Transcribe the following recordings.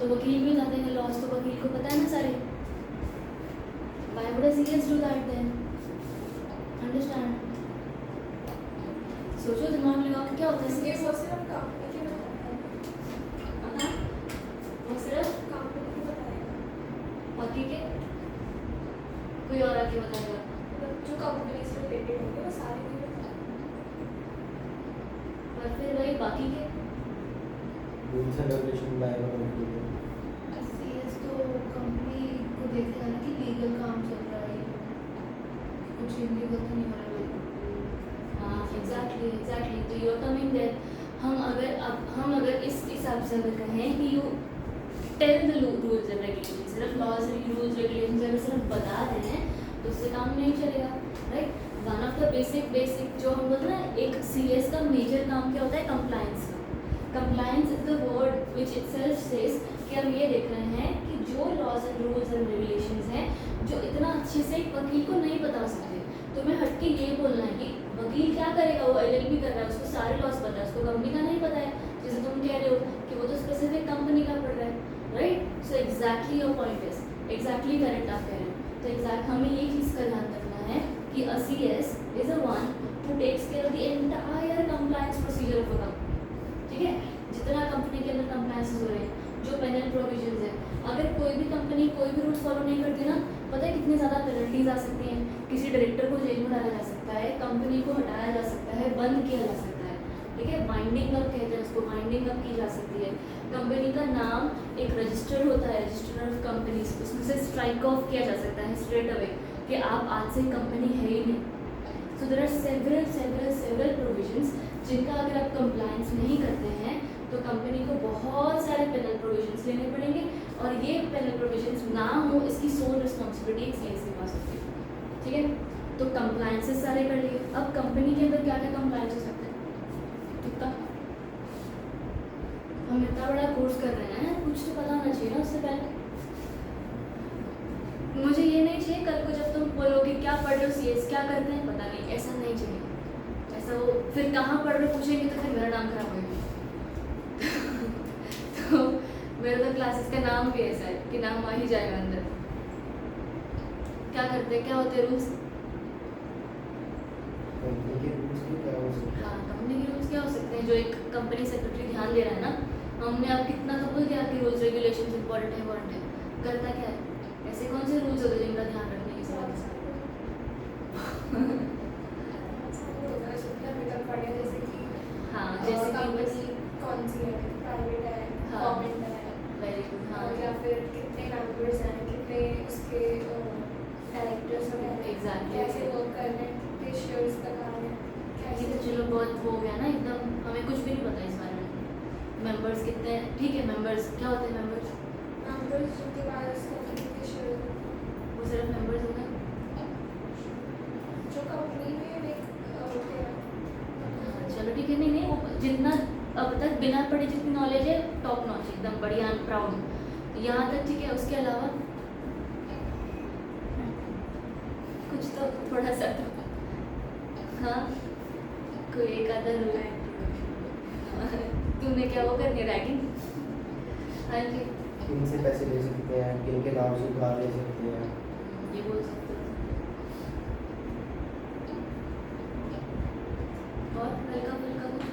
वकील भी बता देंगे लॉस, तो वकील को पता है ना सारे। Why would a CS do that then? Understand? सोचो, दिमाग लगाओ कि क्या होता है ये CS। वो सिर्फ कंपनी के बताएगा। हाँ, वो सिर्फ कंपनी को बताएगा। बाकी के कोई और आके बताएगा। मतलब जो कंपनी से रिलेटेड होंगे वो सारे नहीं बताएगा। और फिर वही बाकी के रूल्स एंड रेगुलेशन लाएगा कंपनी में। CS तो कंपनी को देखेगा ना कि लीगल काम चल रहा है, कुछ इलीगल तो नहीं हो रहा है। हाँ एग्जैक्टली। तो यू आर कमिंग देयर। हम अगर इस हिसाब से अगर कहें कि you tell the rules and regulation, सिर्फ लॉज रूल्स रेगुलेशन अगर सिर्फ बता रहे हैं तो उससे काम नहीं चलेगा, right. One of the basic जो हम बोलते हैं ना, एक CS का मेजर काम क्या होता है, कंप्लायंस का। Compliance is the word which itself says कि हम ये देख रहे हैं कि जो laws and rules and regulations हैं जो इतना अच्छे से एक वकील को नहीं बता सकते, तो मैं हट के ये बोलना है कि वकील क्या करेगा, वो LLB कर रहा है, उसको सारे लॉस पता है, उसको कंपनी का नहीं पता है। जैसे तुम कह रहे हो कि वो तो स्पेसिफिक कंपनी का पढ़ रहा है, right. So exactly your point is exactly correct आप कह रहे हो। तो एग्जैक्ट हमें ये चीज़ का ध्यान रखना है कि a CS is a one who takes care of the entire compliance procedure of a company, ठीक है। जितना कंपनी के अंदर कंप्लायंस हो रहे हैं, जो पेनल प्रोविजंस है, अगर कोई भी कंपनी कोई भी रूल्स फॉलो नहीं करती ना, पता है कितनी ज़्यादा पेनल्टीज आ सकती हैं। किसी डायरेक्टर को जेल में डाला जा सकता है, कंपनी को हटाया जा सकता है, बंद किया जा सकता है, ठीक है। वाइंडिंग अप कहते हैं उसको, वाइंडिंग अप की जा सकती है। कंपनी का नाम एक रजिस्टर होता है, रजिस्टर ऑफ कंपनीज, उसमें से स्ट्राइक ऑफ किया जा सकता है स्ट्रेट अवे कि आप आज से कंपनी है ही नहीं। So there are several provisions जिनका अगर आप कंप्लायंस नहीं करते हैं तो कंपनी को बहुत सारे पेनल प्रोविजंस लेने पड़ेंगे, और ये पेनल प्रोविजंस ना हो इसकी सोल रिस्पॉन्सिबिलिटी एक CS के पास होती है, ठीक है। तो कंप्लायंसेस सारे कर लिए। अब कंपनी के अंदर क्या क्या कंप्लायंस हो सकते हैं, कितना हम इतना बड़ा कोर्स कर रहे हैं, कुछ तो पता होना चाहिए ना उससे पहले। मुझे ये नहीं चाहिए कल को जब तुम बोलोगे क्या पढ़ रहे हो CS, क्या करते हैं पता नहीं, ऐसा नहीं चाहिए। ऐसा वो फिर कहाँ पढ़ रहे हो पूछेंगे तो फिर मेरा नाम खराब होगा। तो मेरा तो क्लासेस का नाम भी ऐसा है कि नाम आ ही जाएगा अंदर। क्या करते हैं, क्या होते हैं रूल्स? कंपनी के रूल्स भी क्या हो सकते हैं? हाँ, कंपनी के रूल्स क्या हो सकते हैं जो एक कंपनी सेक्रेटरी ध्यान दे रहा है ना। हमने अब कितना तो बोल दिया कि रूल्स रेगुलेशंस इंपॉर्टेंट है, करता क्या है? ऐसे कौन से रूल्स होते हैं जिनका ध्यान रखने की जरूरत है? हाँ, जैसे कि बस कौन सी है, प्राइवेट है, हाँ। गवर्नमेंट है, वेरी गुड। हाँ, या फिर कितने मेंबर्स हैं, कितने उसके डायरेक्टर्स वगैरह, Exactly. कैसे वर्क कर रहे हैं, कितने शेयर्स लगा रहे हैं, ये तो चलो बहुत हो गया ना एकदम, हमें कुछ भी नहीं पता इस बारे में। मेंबर्स कितने हैं, ठीक है। मेंबर्स क्या होते हैं? मेंबर्स मेंबर्स जिनके पास कंपनी के शेयर, वो सिर्फ मेंबर्स हो गए। जो कंपनी में एक होते हैं। हाँ, चलो ठीक है। नहीं वो जितना अब तक बिना पढ़े जितनी नॉलेज है टॉप नॉच एकदम बढ़िया, आई एम प्राउड यहाँ तक, ठीक है। उसके अलावा कुछ तो थोड़ा सा तो हाँ, कोई एक आधा रूल है। तूने क्या वो करनी है, रैगिंग? हाँ जी, किन से पैसे ले सकते हैं, किन के नाम से उधार ले सकते हैं। ये बोल सकते हो। और हल्का फुल्का कुछ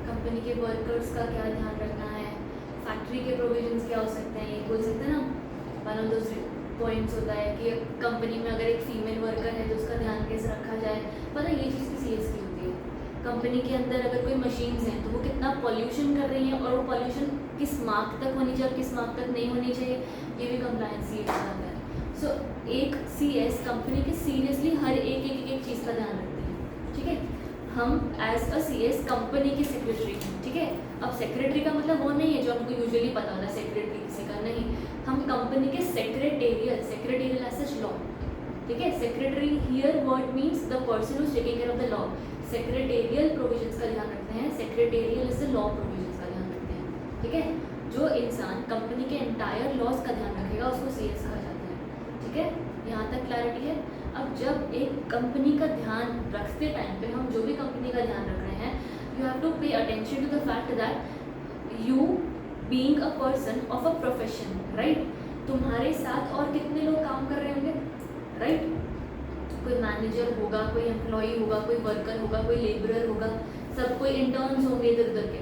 कंपनी के वर्कर्स का क्या ध्यान रखना है, फैक्ट्री के प्रोविजंस क्या हो सकते हैं, ये बोल सकते हैं ना। वन ऑफ दोस पॉइंट्स होता है कि कंपनी में अगर एक फीमेल वर्कर है तो उसका ध्यान कैसे रखा जाए। पता है ये चीज़ भी CS की होती है। कंपनी के अंदर अगर कोई मशीन्स हैं तो वो कितना पॉल्यूशन कर रही हैं, और वो पॉल्यूशन किस मार्क तक होनी चाहिए और किस मार्क तक नहीं होनी चाहिए, ये भी कंप्लायंस CS आता है। सो एक CS कंपनी के सीरियसली हर एक चीज़ का ध्यान रखते हैं, ठीक है। हम एज अ CS कंपनी के सेक्रेटरी हैं, ठीक है। अब सेक्रेटरी का मतलब वो नहीं है जो आपको यूजुअली पता होता है सेक्रेटरी किसी का, नहीं। हम कंपनी के सेक्रेटेरियल एज सच लॉ, ठीक है। Secretary here word means the person who is taking care of the law. Secretarial provisions का ध्यान रखते हैं, secretarial is the law provisions का ध्यान रखते हैं, ठीक है। जो इंसान कंपनी के एंटायर लॉज का ध्यान रखेगा उसको CS कहा जाता है, ठीक है। यहाँ तक क्लैरिटी है। अब जब एक कंपनी का ध्यान रखते टाइम पे हम जो भी कंपनी का ध्यान रख रहे हैं, you have to pay attention to the fact that you being a person of a profession, right? तुम्हारे साथ और कितने लोग काम कर रहे होंगे, राइट? कोई मैनेजर होगा, कोई एम्प्लॉई होगा, कोई वर्कर होगा, कोई लेबरर होगा, सब कोई इंटर्न्स होंगे इधर उधर के,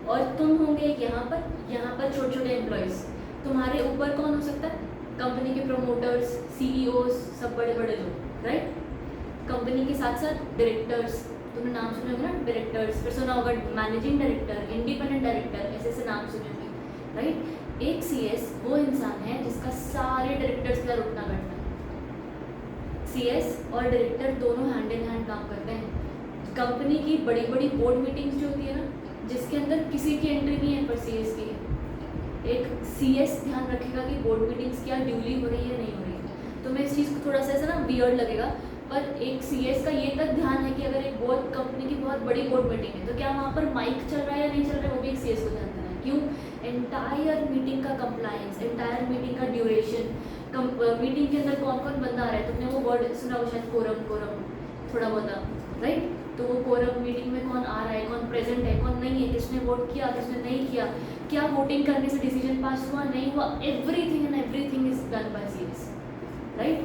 और तुम होंगे एक यहाँ पर छोटे छोटे एम्प्लॉयज़। तुम्हारे ऊपर कौन हो सकता है? कंपनी के प्रमोटर्स, सीईओज, सब बड़े बड़े लोग, राइट? कंपनी के साथ साथ डायरेक्टर्स, तुमने नाम सुने होंगे ना, डायरेक्टर्स, फिर सुना होगा मैनेजिंग डायरेक्टर, इंडिपेंडेंट डायरेक्टर, ऐसे ऐसे नाम सुने होंगे, राइट? एक सीएस वो इंसान है जिसका सारे डायरेक्टर्स का उठना बैठना है। सीएस और डायरेक्टर दोनों हैंड इन हैंड काम करते हैं। कंपनी की बड़ी बड़ी बोर्ड मीटिंग्स जो होती है ना, जिसके अंदर किसी की एंट्री नहीं है पर सीएस की है, एक सीएस ध्यान रखेगा कि बोर्ड मीटिंग्स क्या ड्यूली हो रही है नहीं हो रही है। तो मैं इस चीज़ को थोड़ा सा ऐसा ना वियर्ड लगेगा, पर एक सीएस का ये तक ध्यान है कि अगर एक बोर्ड कंपनी की बहुत बड़ी बोर्ड मीटिंग है तो क्या वहाँ पर माइक चल रहा है या नहीं चल रहा है, वो भी एक सीएस को ध्यान देना है। क्यों? एंटायर मीटिंग का कंप्लायंस, एंटायर मीटिंग का ड्यूरेशन, मीटिंग के अंदर कौन कौन बंदा आ रहा है, तुमने वो वर्ड सुना हो शायद, कोरम थोड़ा बहुत, राइट? तो वो कोरम मीटिंग में कौन आ रहा है, कौन प्रेजेंट है, कौन नहीं है, किसने वोट किया, किसने नहीं किया, क्या वोटिंग करने से डिसीजन पास हुआ नहीं हुआ, everything is done by CS, right?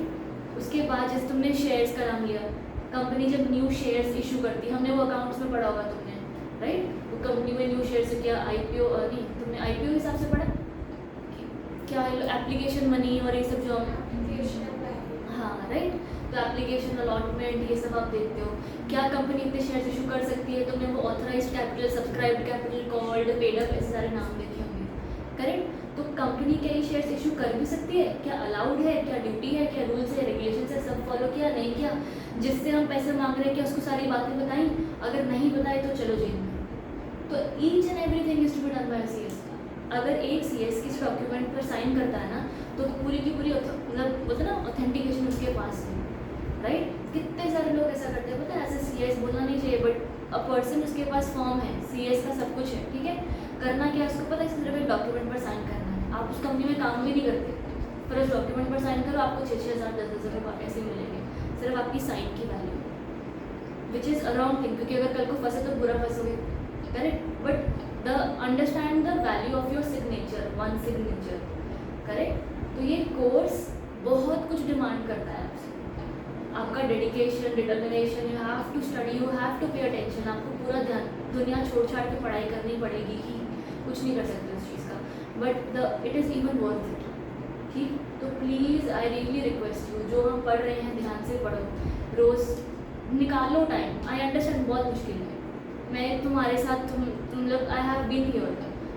उसके बाद जैसे तुमने शेयर्स का नाम लिया, कंपनी जब न्यू शेयर्स इशू करती है, हमने वो अकाउंट्स में पढ़ा होगा तुमने, राइट? वो कंपनी में न्यू शेयर्स क्या आईपीओ, नहीं तुमने आईपीओ के हिसाब से पढ़ा क्या, एप्लीकेशन मनी और ये सब जो, हाँ राइट? तो एप्लीकेशन अलॉटमेंट ये सब आप देखते हो, क्या कंपनी इतने शेयर्स इशू कर सकती है, तुमने वो authorised capital, subscribed capital, called, paid up, ऐसे सारे नाम देखे होंगे, करेक्ट? तो कंपनी क्या ये शेयर्स इशू कर भी सकती है, क्या अलाउड है, क्या ड्यूटी है, क्या रूल्स है, रेगुलेशन है, सब फॉलो किया नहीं किया, जिससे हम पैसे मांग रहे हैं क्या उसको सारी बातें बताई, अगर नहीं बताए तो चलो जेल में। तो each and everything is to be done by CS. अगर एक सीएस किसी डॉक्यूमेंट पर साइन करता है ना, तो पूरी की पूरी मतलब बोलते ना ऑथेंटिकेशन उसके पास है, राइट? कितने सारे लोग ऐसा करते हैं, पता है ऐसे सीएस बोलना नहीं चाहिए, बट अ पर्सन उसके पास फॉर्म है, सीएस का सब कुछ है, ठीक है? करना क्या है उसको पता है, सिर्फ एक डॉक्यूमेंट पर साइन करना है। आप उस कंपनी में काम भी नहीं करते, पर उस डॉक्यूमेंट पर साइन करो, आपको 6-6 हज़ार 10-10 हज़ार ऐसे मिलेंगे, सिर्फ आपकी साइन की value, which is around thing, क्योंकि अगर कल को फंसे तो बुरा फंसोगे, correct? But the understand the value of your signature, one signature, correct? तो ये कोर्स बहुत कुछ डिमांड करता है आपसे, आपका dedication, determination, you have to study, you have to pay attention, आपको पूरा ध्यान, दुनिया छोड़ छाड़ के पढ़ाई करनी पड़ेगी ही, कुछ नहीं कर सकते उस चीज़ का, but it is even worth it, ठीक? तो please I really request you, जो हम पढ़ रहे हैं ध्यान से पढ़ो, रोज़ निकालो टाइम। आई अंडरस्टैंड बहुत मुश्किल है, मैं तुम्हारे साथ, तुम लोग, आई हैव बीन हियर,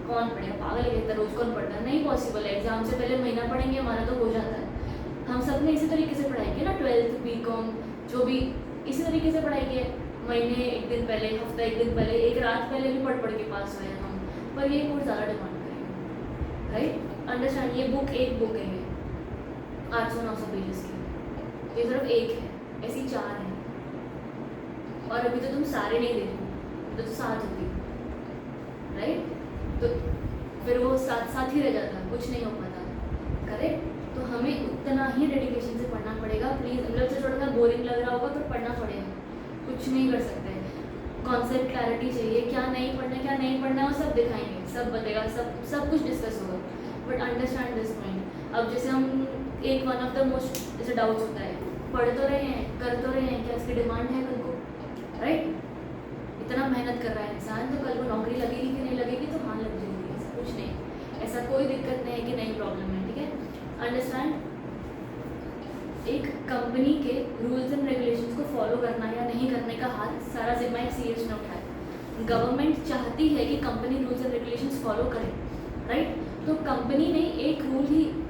कौन पढ़ेगा, पागल है कहता रोज़ कौन पढ़ता है, नहीं पॉसिबल है, एग्जाम से पहले महीना पढ़ेंगे हमारा तो हो जाता है। हम सब ने इसी तरीके से पढ़ाई की ना, 12th बीकॉम जो भी इसी तरीके से पढ़ाई की है, महीने एक दिन पहले, हफ्ता एक दिन पहले, एक रात पहले भी पढ़ के पास हुए हैं हम, पर ये कोर्स ज़्यादा डिमांड करेंगे, राइट? अंडरस्टैंड? ये बुक एक बुक है, 800-900 पेजेस की, ये सिर्फ एक है, ऐसी 4 हैं, और अभी तो तुम सारे नहीं देख रहे, तो 7 होती, राइट? तो फिर वो साथ ही रह जाता, कुछ नहीं हो पाता, करेक्ट? तो हमें उतना ही डेडिकेशन से पढ़ना पड़ेगा, प्लीज़। मतलब से थोड़ा सा बोरिंग लग रहा होगा, पर पढ़ना पड़ेगा, कुछ नहीं कर सकते। कॉन्सेप्ट क्लैरिटी चाहिए, क्या नहीं पढ़ना है वो सब दिखाएंगे, सब बतेगा, सब कुछ डिस्कस होगा, बट अंडरस्टैंड दिस पॉइंट। अब जैसे हम एक वन ऑफ द मोस्ट जैसे डाउट्स होता है, पढ़ तो रहे हैं, कर तो रहे हैं, क्या इसकी डिमांड है कल को, राइट? इतना मेहनत कर रहा है इंसान, तो कल को नौकरी लगेगी कि नहीं लगेगी, तो हाँ लग जाएगी, ऐसा कुछ नहीं, ऐसा कोई दिक्कत नहीं है कि नहीं प्रॉब्लम है, ठीक है? अंडरस्टैंड? एक कंपनी के रूल्स एंड रेगुलेशंस को फॉलो करना या नहीं करने का हाथ सारा जिम्मा एक सीएस ने उठाया। गवर्नमेंट चाहती है कि company rules and regulations follow करे, राइट? तो कंपनी ने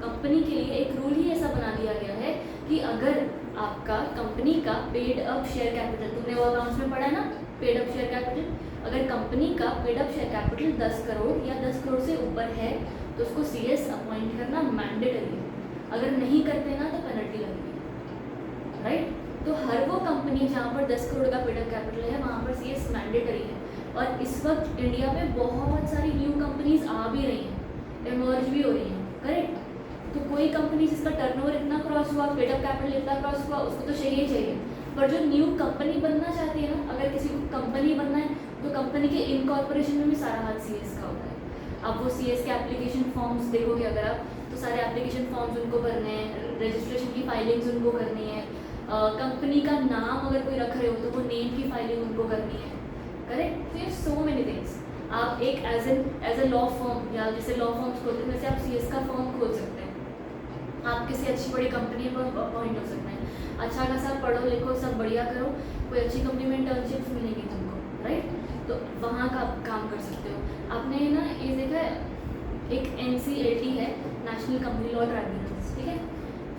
कंपनी के लिए एक रूल ही ऐसा बना दिया गया है कि अगर आपका कंपनी का पेड अप शेयर कैपिटल, तुमने वो अकाउंट्स में पढ़ा है ना, पेड अप शेयर कैपिटल, अगर कंपनी का paid up share capital 10 crore या 10 करोड़ से ऊपर है तो उसको सीएस अपॉइंट करना मैंडेटरी है, अगर नहीं करते ना तो पेनल्टी लगेगी, राइट? तो हर वो कंपनी जहाँ पर 10 करोड़ का पेड अप कैपिटल है वहाँ पर सीएस मैंडेटरी है। और इस वक्त इंडिया में बहुत सारी न्यू कंपनीज आ भी रही हैं, इमर्ज भी हो रही हैं, करेक्ट? तो कोई कंपनी जिसका टर्नओवर इतना क्रॉस हुआ, पेड अप कैपिटल इतना क्रॉस हुआ, उसको तो चाहिए, पर जो न्यू कंपनी बनना चाहती है ना, अगर किसी को कंपनी बनना है तो कंपनी के इनकॉर्पोरेशन में भी सारा हाथ सीएस का होता है। अब वो CS के एप्लीकेशन फॉर्म्स देखोगे अगर आप, तो सारे एप्लीकेशन फॉर्म्स उनको भरने हैं, रजिस्ट्रेशन की फाइलिंग्स उनको करनी है, कंपनी का नाम अगर कोई रख रहे हो तो वो नेम की फाइलिंग उनको करनी है, करेक्ट। तो ये सो मेनी थिंग्स। आप एक एज ए लॉ फर्म या जैसे लॉ फर्म्स खोलते हैं वैसे आप CS का फर्म खोल सकते हैं, आप किसी अच्छी बड़ी कंपनी पर अपॉइंट हो सकते हैं, अच्छा खासा पढ़ो लिखो सब बढ़िया करो, कोई अच्छी कंपनी में इंटर्नशिप्स मिलेंगी तुमको, राइट। तो वहाँ का आप काम कर सकते हो। आपने ना ये देखा है एक NCLT है, नेशनल कंपनी लॉ ट्राइब्यूनल्स, ठीक है।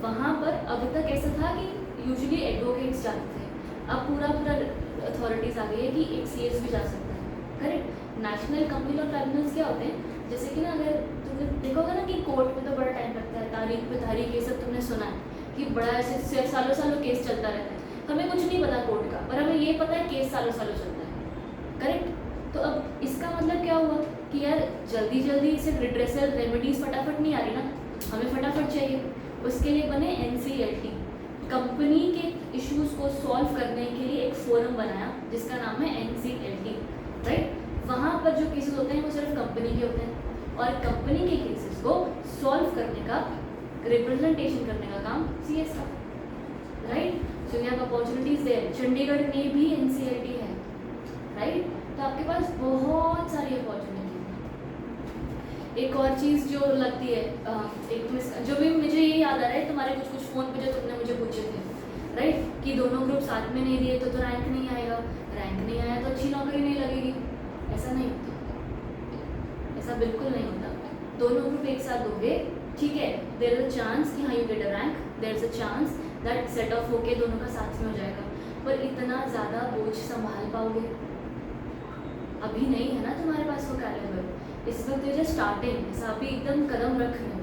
वहाँ पर अभी तक ऐसा था कि यूजुअली एडवोकेट्स जाते थे, अब पूरा अथॉरिटीज़ आ गई है कि एक CS भी जा सकता है, correct. National company law tribunals क्या होते हैं, जैसे कि ना अगर तुमने देखोगे ना कि कोर्ट में तो बड़ा टाइम लगता है, तारीख पे तारीख, ये सब तुमने सुना है कि बड़ा ऐसे सालों सालों केस चलता रहता है। हमें कुछ नहीं पता कोर्ट का, पर हमें ये पता है केस सालों सालों चलता है, करेक्ट। तो अब इसका मतलब क्या हुआ कि यार जल्दी जल्दी इसे रिड्रेसल रेमेडीज फटाफट नहीं आ रही ना, हमें फटाफट चाहिए। उसके लिए बने NCLT, कंपनी के इश्यूज को सॉल्व करने के लिए एक फोरम बनाया जिसका नाम है NCLT, राइट। वहाँ पर जो केसेस होते हैं वो सिर्फ कंपनी के होते हैं और कंपनी के केसेस को सॉल्व करने का, रिप्रेजेंटेशन करने का काम CS का, right. So we have opportunities there. Chandigarh में भी NCLT है, राइट। तो आपके पास बहुत सारी अपॉर्चुनिटीज हैं। एक और चीज़ जो लगती है, एक जो भी मुझे ये याद आ रहा है तुम्हारे कुछ फ़ोन पे जो तुमने मुझे पूछे थे, राइट, कि दोनों ग्रुप साथ में नहीं दिए तो रैंक नहीं आएगा, रैंक नहीं आया तो अच्छी नौकरी नहीं लगेगी। ऐसा नहीं होता, ऐसा बिल्कुल नहीं होता। दोनों ग्रुप एक साथ दोगे, ठीक है, देयर इज अ चांस कि हाँ you get a rank, there is a chance that set off होके दोनों का साथ में हो जाएगा, पर इतना ज़्यादा बोझ संभाल पाओगे? अभी नहीं है ना तुम्हारे पास वो कैलिबर, इस वक्त ये जस्ट स्टार्टिंग, ऐसा अभी एकदम कदम रख रहे हो,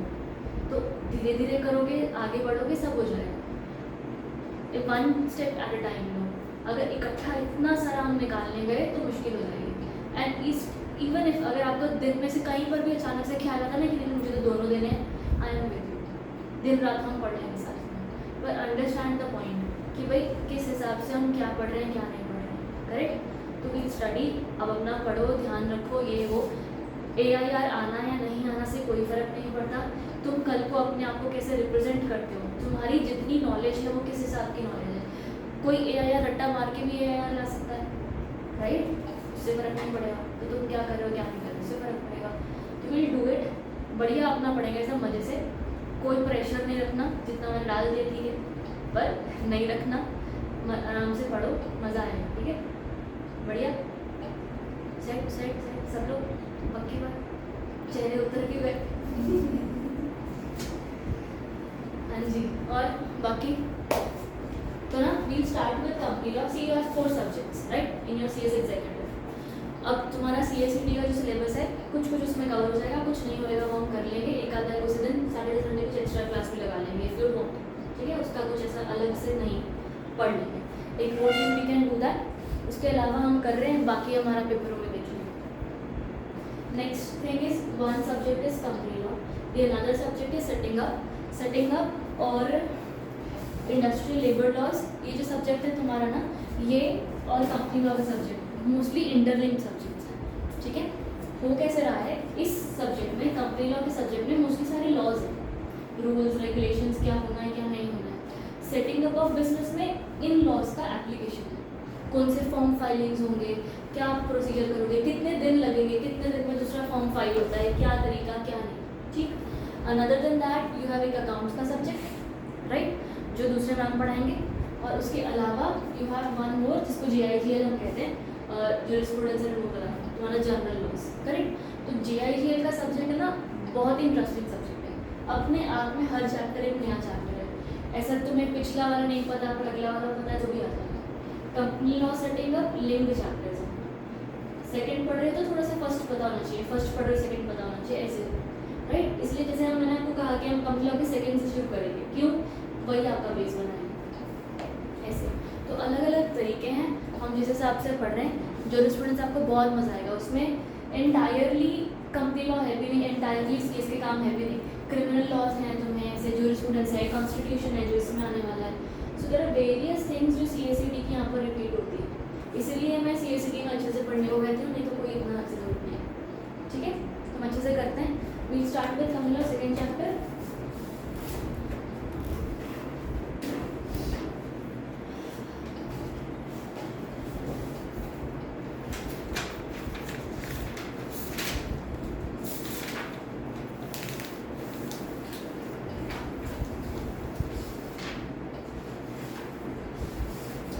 तो धीरे धीरे करोगे, आगे बढ़ोगे, सब हो जाएगा। One step at a time लो। अगर इकट्ठा इतना सारा हम निकालने गए तो मुश्किल हो जाएगी। एंड इस इवन इफ अगर आपको दिन में से कहीं पर भी अचानक से ख्याल आता ना कि मुझे तो दोनों देने हैं, आई एम विद यू, दिन रात हम पढ़ लेंगे साथ में, पर अंडरस्टैंड द पॉइंट कि भाई किस हिसाब से हम क्या पढ़ रहे हैं क्या नहीं पढ़ रहे हैं, करेक्ट। तो भी स्टडी, अब अपना पढ़ो, ध्यान रखो, ये वो AIR आना या नहीं आना से कोई फ़र्क नहीं पड़ता। तुम कल को अपने आप को कैसे रिप्रेजेंट करते हो, तुम्हारी जितनी नॉलेज है वो किस हिसाब की नॉलेज है। कोई AIR रट्टा मार के भी AIR ला सकता है, राइट, उससे फ़र्क नहीं पड़ेगा। तो तुम क्या कर रहे हो क्या नहीं कर रहे हो उससे फ़र्क पड़ेगा। तो विल डू इट, बढ़िया अपना पढ़ेंगे सब मज़े से, कोई प्रेशर नहीं रखना, जितना मैंने डाल दिया ठीक है, पर नहीं रखना, आराम से पढ़ो, मज़ा आएगा, ठीक है, बढ़िया। सेट सेट सेट सब लोग पक्की बात, चेहरे उतर के गए। हाँ जी, और बाकी तो ना we'll start with company law. See you have 4 subjects right in your CS executive. अब तुम्हारा CSET का जो सिलेबस है कुछ उसमें कवर हो जाएगा, कुछ नहीं होएगा वो हम कर लेंगे, एक आधा उसी दिन सैटरडे संडे कुछ एक्स्ट्रा क्लास भी लगा लेंगे इफ यू वांट, ठीक है, उसका कुछ ऐसा अलग से नहीं, पढ़ लेंगे, एक वो चीज़ वी कैन डू दैट। उसके अलावा हम कर रहे हैं बाकी हमारा पेपरों में देख लेंगे। Next thing is one subject is company law, the another subject is setting up और इंडस्ट्रियल लेबर लॉज। ये जो सब्जेक्ट है तुम्हारा ना, ये और कंपनी लॉ का सब्जेक्ट मोस्टली इंटरलिंक्ड सब्जेक्ट्स हैं, ठीक है। हो कैसे रहा है इस सब्जेक्ट में, कंपनी लॉ के सब्जेक्ट में मोस्टली सारे लॉज हैं, रूल्स रेगुलेशंस, क्या होना है क्या नहीं होना है। सेटिंग अप ऑफ बिजनेस में इन लॉज का एप्लीकेशन है, कौन से फॉर्म फाइलिंग्स होंगे, क्या आप प्रोसीजर करोगे, कितने दिन लगेंगे, कितने दिन में दूसरा फॉर्म फाइल होता है, क्या तरीका क्या नहीं, ठीक। Another than that you have एक अकाउंट्स का सब्जेक्ट राइट, जो दूसरे मैम पढ़ाएंगे, और उसके अलावा यू हैव वन मोर जिसको GIGL हम कहते हैं, जूरिस्प्रूडेंस एंड रिमूवल, तुम्हारा जनरल लॉज, करेक्ट। तो GIGL का सब्जेक्ट है ना बहुत ही इंटरेस्टिंग सब्जेक्ट है, अपने आप में हर चैप्टर एक नया चैप्टर है, ऐसा तुम्हें पिछला वाला नहीं पता, अगला वाला पता है तो भी आ जाएगा। Company law setting up linked chapters हैं, सेकंड पढ़ रहे तो थोड़ा सा फर्स्ट पता होना चाहिए, फर्स्ट पढ़ रहे सेकंड पता होना चाहिए, ऐसे राइट। इसलिए जैसे मैंने आपको कहा कि हम कंपनी लॉ के सेकंड से शुरू करेंगे, क्यों, वही आपका बेस बनाएंगे ऐसे। तो अलग अलग तरीके हैं, हम जिस हिसाब से पढ़ रहे हैं, जो स्टूडेंट्स आपको बहुत मजा आएगा उसमें। एंटायरली कंपनी लॉ है भी नहीं, एंटायरली CS के काम है भी नहीं, क्रिमिनल लॉज हैं तुम्हें, ऐसे जूरिस्प्रूडेंस है, कॉन्स्टिट्यूशन है जो इसमें आने वाला है। So there are various things जो CSET की यहाँ पर रिपीट होती है, इसीलिए मैं CSET में अच्छे से पढ़ने को कहती हूँ, नहीं तो कोई इतना अच्छे से नहीं है, ठीक है। हम अच्छे से करते हैं. वी स्टार्ट विद कमला सेकेंड चैप्टर.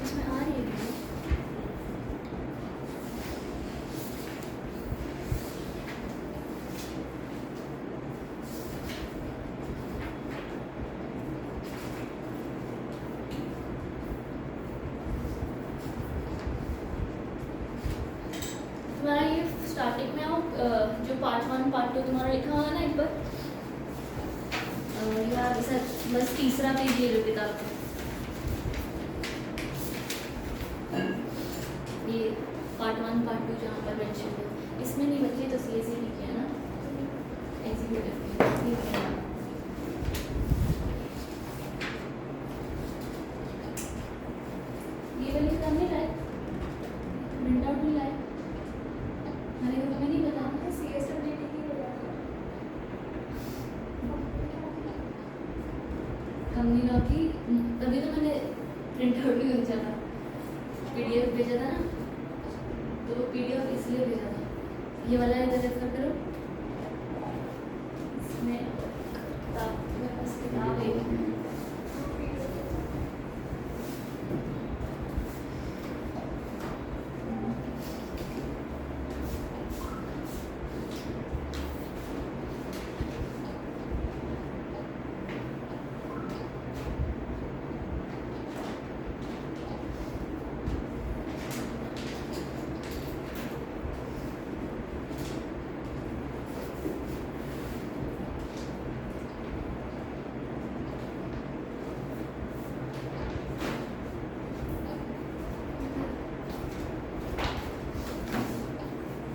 इसमें आ रही है video? तुम्हारा ये स्टार्टिंग में आओ, जो पार्ट 1 पार्ट 2 तुम्हारा लिखा हुआ है ना एक बार, यार सर बस तीसरा पेज ये लो किताब का, ये पार्ट 1 पार्ट 2 जहाँ पर मेंशन है. इसमें नहीं बच्चे तो सी नहीं किया ना, एग्जीक्यूटिव ये किया. ये वाली किताब नहीं लाए, प्रिंट आउट नहीं लाए, मैंने तो तुम्हें नहीं बताया. CSWD की बोला था. कंपनी लॉ की, तभी तो मैंने प्रिंट आउट भी भेजा था, PDF भेजा था ना, तो वो PDF इसलिए भेजा था. ये वाला इधर रेफर करो, इसमें किताब मेरे पास किताब है.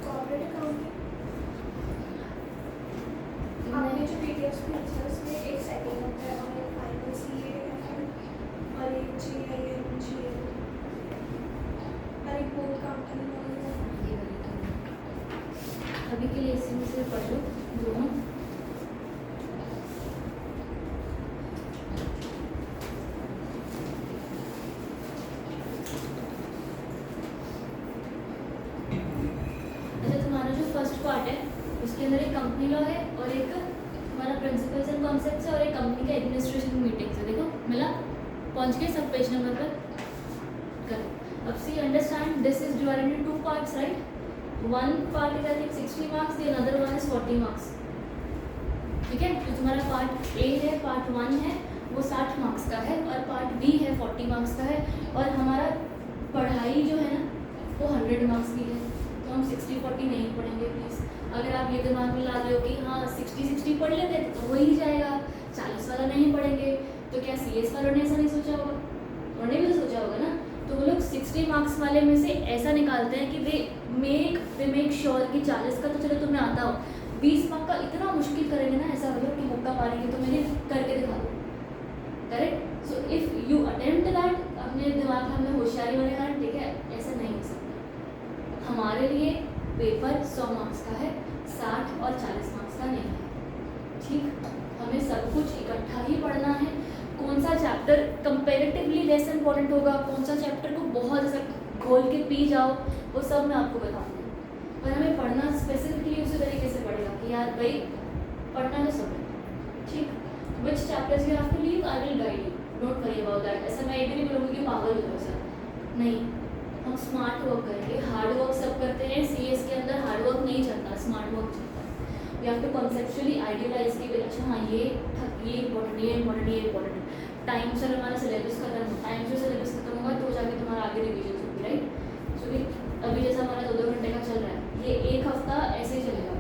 कॉर्पोरेट अकाउंटिंग आपने जो PDFs भेजा है उसमें एक सेटिंग होता है और एक फाइनल CA है और एक GIMGL और एक बोर्ड कंपनी है. ये वाली किताब. अभी के लिए इसी में से पढ़ लो दोनों. अच्छा, तुम्हारा जो फर्स्ट पार्ट है उसके अंदर एक कंपनी लॉ है और एक तुम्हारा प्रिंसिपल्स एंड कॉन्सेप्ट्स है और एक कंपनी का एडमिनिस्ट्रेशन मीटिंग्स है. देखो मिला, पहुंच गए सब पेज नंबर पर. करो. अब see understand this is divided into 2 parts, right? One part is I think 60 marks, the another one is 40 marks. ठीक है, तो तुम्हारा पार्ट ए है, पार्ट 1 है, वो 60 मार्क्स का है और पार्ट बी है 40 मार्क्स का है. और हमारा पढ़ाई जो है ना वो 100 मार्क्स की है, तो हम 60-40 नहीं पढ़ेंगे प्लीज़. अगर आप ये दिमाग में ला रहे हो कि हाँ 60-60 पढ़ लेते हैं तो हो ही जाएगा, 40 वाला नहीं पढ़ेंगे, तो क्या CS वालों ने ऐसा नहीं सोचा होगा? उन्होंने भी तो सोचा होगा ना. तो वो लोग 60 मार्क्स वाले में से ऐसा निकालते हैं कि दे मेक श्योर कि 40 का तो चलो तुम्हें आता हो, 20 मार्क का इतना मुश्किल करेंगे ना, ऐसा मतलब कि मुक्का मारेंगे तो मैंने करके दिखा दो. Correct? So if you attempt that, अपने दिमाग में हमने होशियारी वाले कारण, ठीक है, ऐसा नहीं हो सकता. हमारे लिए पेपर 100 मार्क्स का है, 60 और 40 मार्क्स का नहीं है. ठीक, हमें सब कुछ इकट्ठा ही पढ़ना है. कौन सा चैप्टर कंपेरेटिवली लेस इंपॉर्टेंट होगा, कौन सा चैप्टर को बहुत ऐसा घोल के पी जाओ, वो सब मैं आपको बताऊँगी. पर हमें पढ़ना स्पेसिफिकली उसी तरीके से पड़ेगा कि यार भाई पढ़ना तो सब है. ठीक, which chapters you have to leave, I will guide you, don't worry about that. ऐसा मैं ये भी नहीं बोलूँगी कि पागल हो जाओ सर, नहीं. हम स्मार्ट वर्क करेंगे, हार्ड वर्क सब करते हैं. CS के अंदर हार्ड वर्क नहीं चलता, स्मार्ट वर्क चलता है. We have to conceptually idealize कि अच्छा हाँ ये इंपॉर्टेंट, ये इंपॉर्टेंट, ये इंपॉर्टेंट. टाइम से हमारा सिलेबस खत्म हो, टाइम से सिलेबस खत्म होगा तो जाके तुम्हारा आगे रिविजन होगी, राइट? सो अभी जैसा हमारा 2-2 घंटे का चल रहा है, ये एक हफ्ता ऐसे ही चलेगा.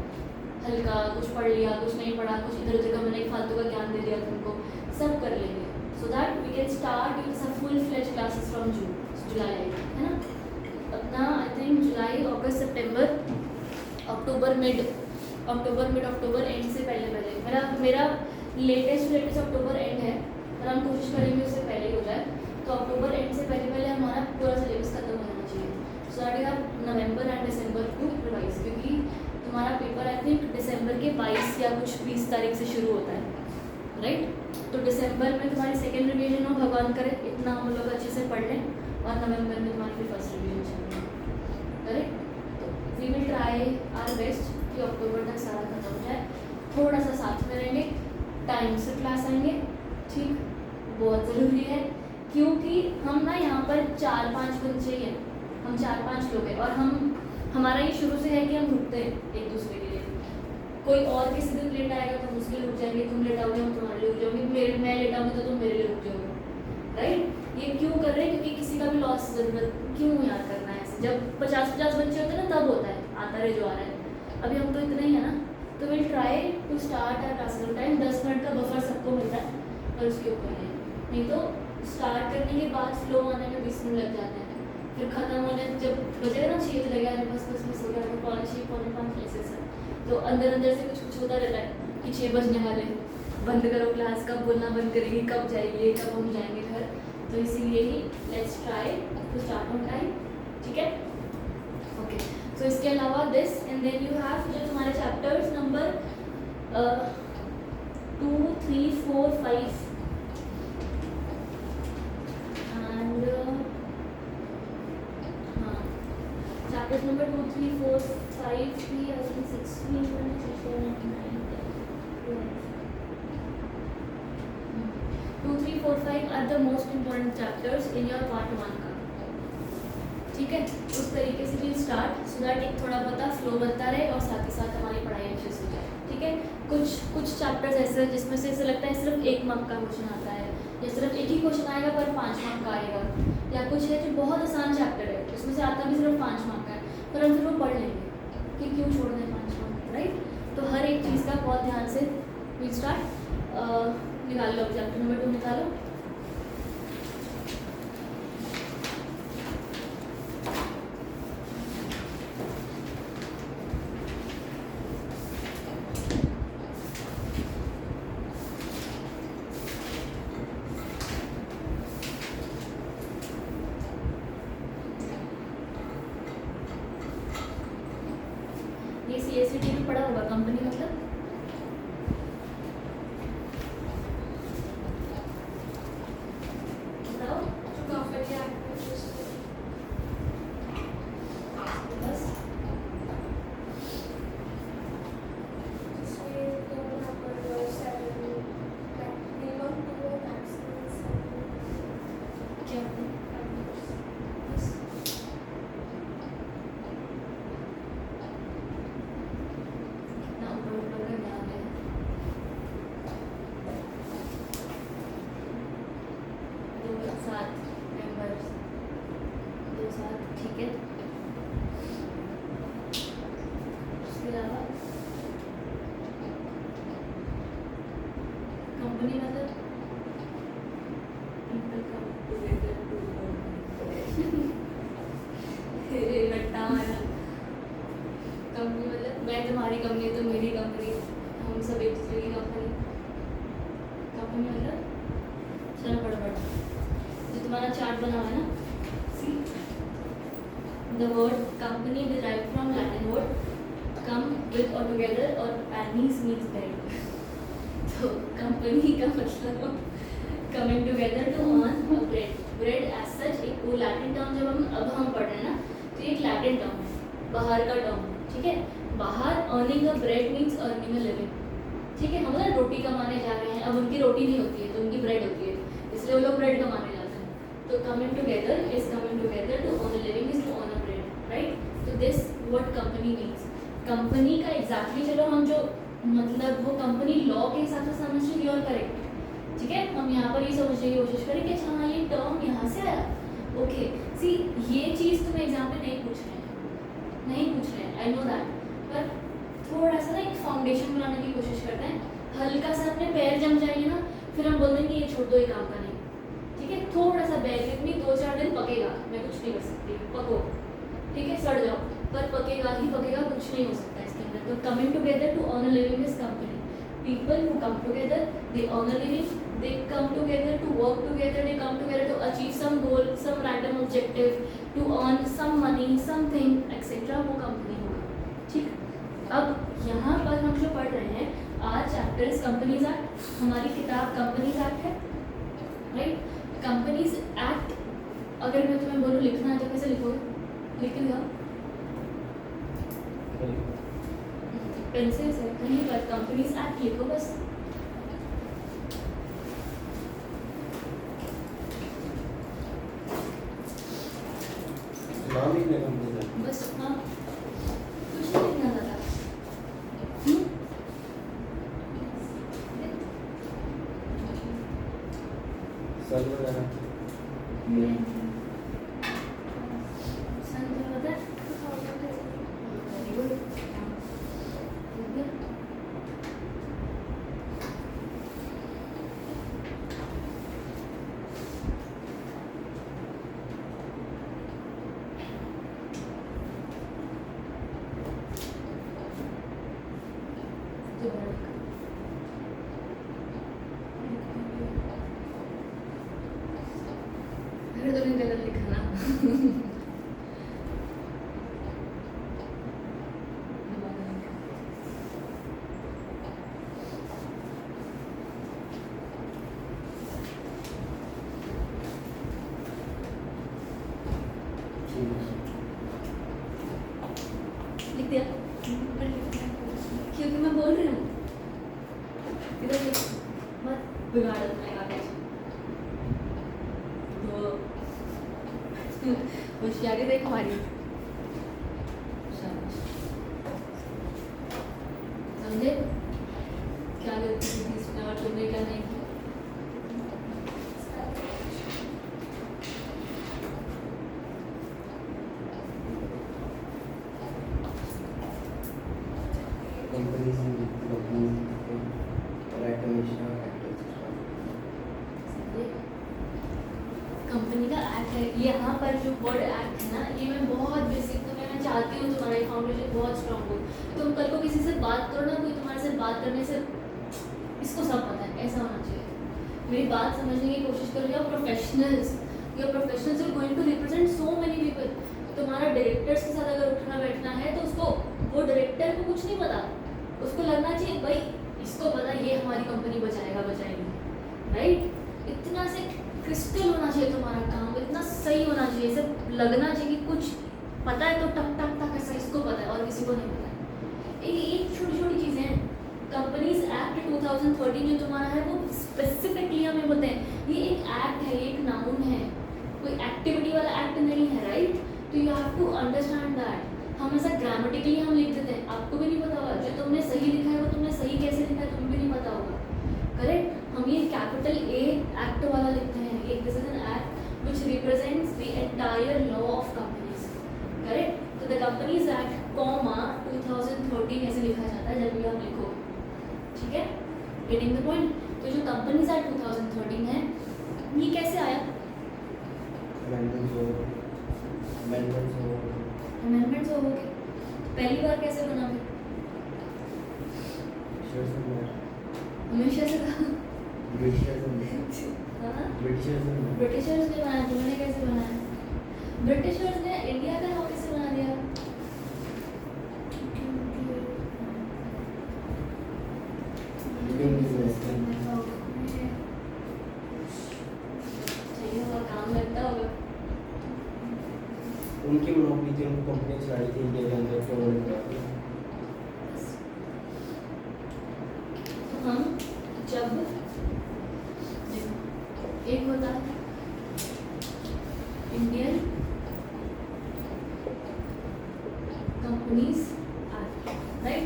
हल्का कुछ पढ़ लिया, कुछ नहीं पढ़ा, कुछ इधर उधर का मैंने एक फालतू का ज्ञान दे दिया तुमको, सब कर लेंगे. So that we can start with some full fledge classes from July, है ना? अपना I think July, August, September, October and से पहले मेरा लेटेस्ट अक्टूबर एंड है, पर हम कोशिश करेंगे उससे पहले ही हो जाए. तो अक्टूबर एंड से पहले हमारा पूरा सिलेबस खत्म हो जाना चाहिए, सो दैट आप नवंबर एंड दिसंबर को रिवाइज, क्योंकि तुम्हारा पेपर आई थिंक दिसंबर के 22 या कुछ 20 तारीख से शुरू होता है, राइट? तो दिसंबर में तुम्हारी सेकेंड रिवीजन हो, भगवान करे इतना हम लोग अच्छे से पढ़ लें, और नवंबर में तुम्हारी फिर फर्स्ट रिवीजन चल रही है, करेक्ट? तो we will try our best कि अक्टूबर तक सारा खत्म हो जाए। थोड़ा सा साथ में रहेंगे, टाइम से क्लास आएंगे, ठीक? बहुत ज़रूरी है, क्योंकि हम ना यहाँ पर 4-5 बच्चे ही हैं, हम 4-5 लोग हैं, और हमारा ये शुरू से है कि हम रुकते हैं एक दूसरे के लिए। कोई और किसी दिन लेट आएगा तो हम उसके लिए रुक जाएंगे, तुम लेट आओगे हम तुम्हारे लिए रुक जाओगे, मैं लेट आऊँगी तो तुम मेरे लिए रुक जाओगे, राइट? ये क्यों कर रहे हैं? क्योंकि किसी का भी लॉस ज़रूरत क्यों याद करना है ऐसे? जब 50-50 बच्चे होते हैं ना तब होता है, आता रहे जो आ रहा है। अभी हम तो इतने ही है ना, तो will try to start our class time. 10 minute का बफर सबको मिलता है, और उसके ऊपर है, नहीं तो स्टार्ट करने के बाद फ्लो आने में 20 मिनट लग जाते हैं, फिर ख़त्म होने जब बजेगा ना 6 तो लगेगा, बस हो गया, 6, 4:45 ऐसे है। तो अंदर से कुछ होता रहता है कि 6 बजने वाले, बंद करो क्लास, कब बोलना बंद करेगी, कब जाएगी, कब हम जाएंगे घर। तो इसीलिए ही let's try to start on time, ठीक है? ओके, सो इसके अलावा this and then you have जो तुम्हारे चैप्टर्स नंबर 2, 3, 4, 5 एंड हाँ, चैप्टर्स नंबर 2, 3, 4, 5 भी, आई थिंक 6 भी, 7, 8, 9, 10, 2, 3, 4, 5 are the most important chapters in your part 1 का, ठीक है? उस तरीके से भी स्टार्ट, सो दैट एक थोड़ा बहुत फ्लो बनता रहे और साथ ही साथ हमारी पढ़ाई अच्छे से हो जाए, ठीक है? कुछ चैप्टर्स ऐसे हैं जिसमें से ऐसा लगता है सिर्फ 1 मार्क का क्वेश्चन आता है, या सिर्फ एक ही क्वेश्चन आएगा पर 5 मार्क का आएगा, या कुछ है जो बहुत आसान चैप्टर है उसमें से आता भी सिर्फ 5 मार्क का है, पर हम फिर वो पढ़ लेंगे कि क्यों छोड़ दें 5 मार्क, राइट? तो हर एक चीज़ का बहुत ध्यान से विल स्टार्ट। निकाल लो चैप्टर नंबर 2 निकालो। ये CACT में पढ़ा होगा, कंपनी मतलब बताओ। जो गवर्नमेंट एक्टिविटीज बस जिसमें नंबर 7 मिनिमम 2 मैक्सिमम 7 क्या बस कितना ऊपर का ध्यान है। 2-7 मेंबर्स, 2-7, ठीक है? उसके अलावा कंपनी मतलब people come together to रट्टा मारा। कंपनी मतलब मैं तुम्हारी कंपनी, तुम मेरी कंपनी, हम सब एक दूसरे की कंपनी। कंपनी मतलब चलो बड़ा जो तुम्हारा चार्ट बना हुआ है ना, see the word company derive from Latin word com with और टुगेदर, और पैनीज मीन्स ब्रेड। तो कंपनी का मतलब coming together to earn a bread. Bread as such एक वो लैटिन टर्म जब हम पढ़ रहे हैं ना, तो ये एक लैटिन टर्म है, बाहर का टर्म, ठीक है? बाहर earning a bread means earning a living, ठीक है? हम ना रोटी कमाने जा रहे हैं, अब उनकी रोटी नहीं होती है तो उनकी ब्रेड होती है, इसलिए वो लोग ब्रेड कमाने जाते हैं। तो coming together is coming together to earn a living is to earn a bread, right? तो this what company means. Company का एग्जैक्टली चलो हम जो मतलब वो कंपनी लॉ के हिसाब से समझ रहे और करेक्ट, ठीक है? हम यहाँ पर ये समझने की कोशिश करें कि अच्छा हाँ ये टर्म यहाँ से आया, ओके। सी ये चीज़ तुम्हें एग्जाम में नहीं पूछ रहे हैं, आई नो दैट, पर थोड़ा सा ना एक फाउंडेशन बनाने की कोशिश करते हैं, हल्का सा अपने पैर जम जाएंगे ना, फिर हम बोल देंगे ये छोड़ दो, ये काम का नहीं, ठीक है? थोड़ा सा बैग विथ मी, 2-4 दिन पकेगा, मैं कुछ नहीं कर सकती, पको, ठीक है? सड़ जाओ, पर पकेगा ही पकेगा, कुछ नहीं हो सकता इसके अंदर। तो coming together to earn a living is company. People who come together, they earn a living, they come together to work together, they come together to achieve some goal, some random objective, to earn some money, something, etc. वो company होगा, ठीक? अब यहाँ पर हम जो पढ़ रहे हैं, आज चैप्टर इज कंपनीज एक्ट, हमारी किताब कंपनीज एक्ट है, राइट। कंपनीज एक्ट अगर मैं तुम्हें बोलूँ लिखना है तो कैसे लिखोगे? लिख के दिखाओ, पेंसिल से कहीं पर कंपनीज एक्ट लिखो बस। नाम लिखने कंपनी का। बस हाँ, कुछ नहीं लिखना ज़्यादा। सन वगैरह। सन तुम्हें पता है? Very good. ठीक है। अगर तुमने गलत लिखा ना दोबारा लिखा। ठीक है। लिख दिया? क्योंकि मैं बोल रही हूँ, इधर लिख, मत बिगाड़ अपने कागज। तो होशियारी देख हमारी। शाबाश। समझे क्या गलती की थी इसमें और तुमने क्या नहीं की? कंपनीज और ऑटोमेशन कंपनी का एक्ट है। यहाँ पर जो वर्ड एक्ट है ना, ये मैं बहुत बेसिक, तो मैं चाहती हूँ तुम्हारा फाउंडेशन बहुत स्ट्रांग हो। तुम कल को किसी से बात करो ना, कोई तुम्हारे से बात करने से इसको सब पता है, ऐसा होना चाहिए। मेरी बात समझने की कोशिश करो। Your professionals are going to represent so many people. तुम्हारा डायरेक्टर्स के साथ अगर उठना बैठना है तो उसको, वो डायरेक्टर को कुछ नहीं पता, उसको लगना चाहिए भाई इसको पता, ये हमारी कंपनी बचाएगी, राइट। इतना से क्रिस्टल होना चाहिए तुम्हारा काम, इतना सही होना चाहिए, सब लगना चाहिए कि कुछ पता है तो टक टक टक ऐसा इसको पता है और किसी को नहीं पता है। एक छोटी छोटी चीज़ें हैं। कंपनीज एक्ट 2013 जो तुम्हारा है वो स्पेसिफिकली हमें बोलते हैं ये एक एक्ट है, ये एक नाउन है, कोई एक्टिविटी वाला एक्ट नहीं है, राइट। तो you have to understand that. हम ऐसा ग्रामेटिकली हम लिख देते हैं, आपको भी नहीं पता होगा, जो तुमने सही लिखा है वो तुमने सही कैसे लिखा है तुम्हें भी नहीं पता होगा, करेक्ट। हम ये कैपिटल ए एक्ट वाला लिखते हैं, एक this is an act which represents the entire law of companies, correct. तो द कंपनीज एक्ट कॉमा 2013 ऐसे लिखा जाता है जब भी आप लिखो, ठीक है, गेटिंग द पॉइंट। तो जो कंपनीज एक्ट 2013 है ये कैसे आया? अमेंडमेंट्स हो गए। पहली बार कैसे बना फिर? हमेशा से था। हाँ? ब्रिटिशर्स ने बनाया, तुमने कैसे बनाया? ब्रिटिशर्स ने इंडिया का लॉ कैसे बना दिया? चाहिए होगा, काम लगता होगा। उनकी मोनोपोली थी, उनको कंपनी चलाई थी इंडिया के अंदर, तो उन्होंने किया। तो हम जब एक होता है इंडियन कंपनीज एक्ट, राइट।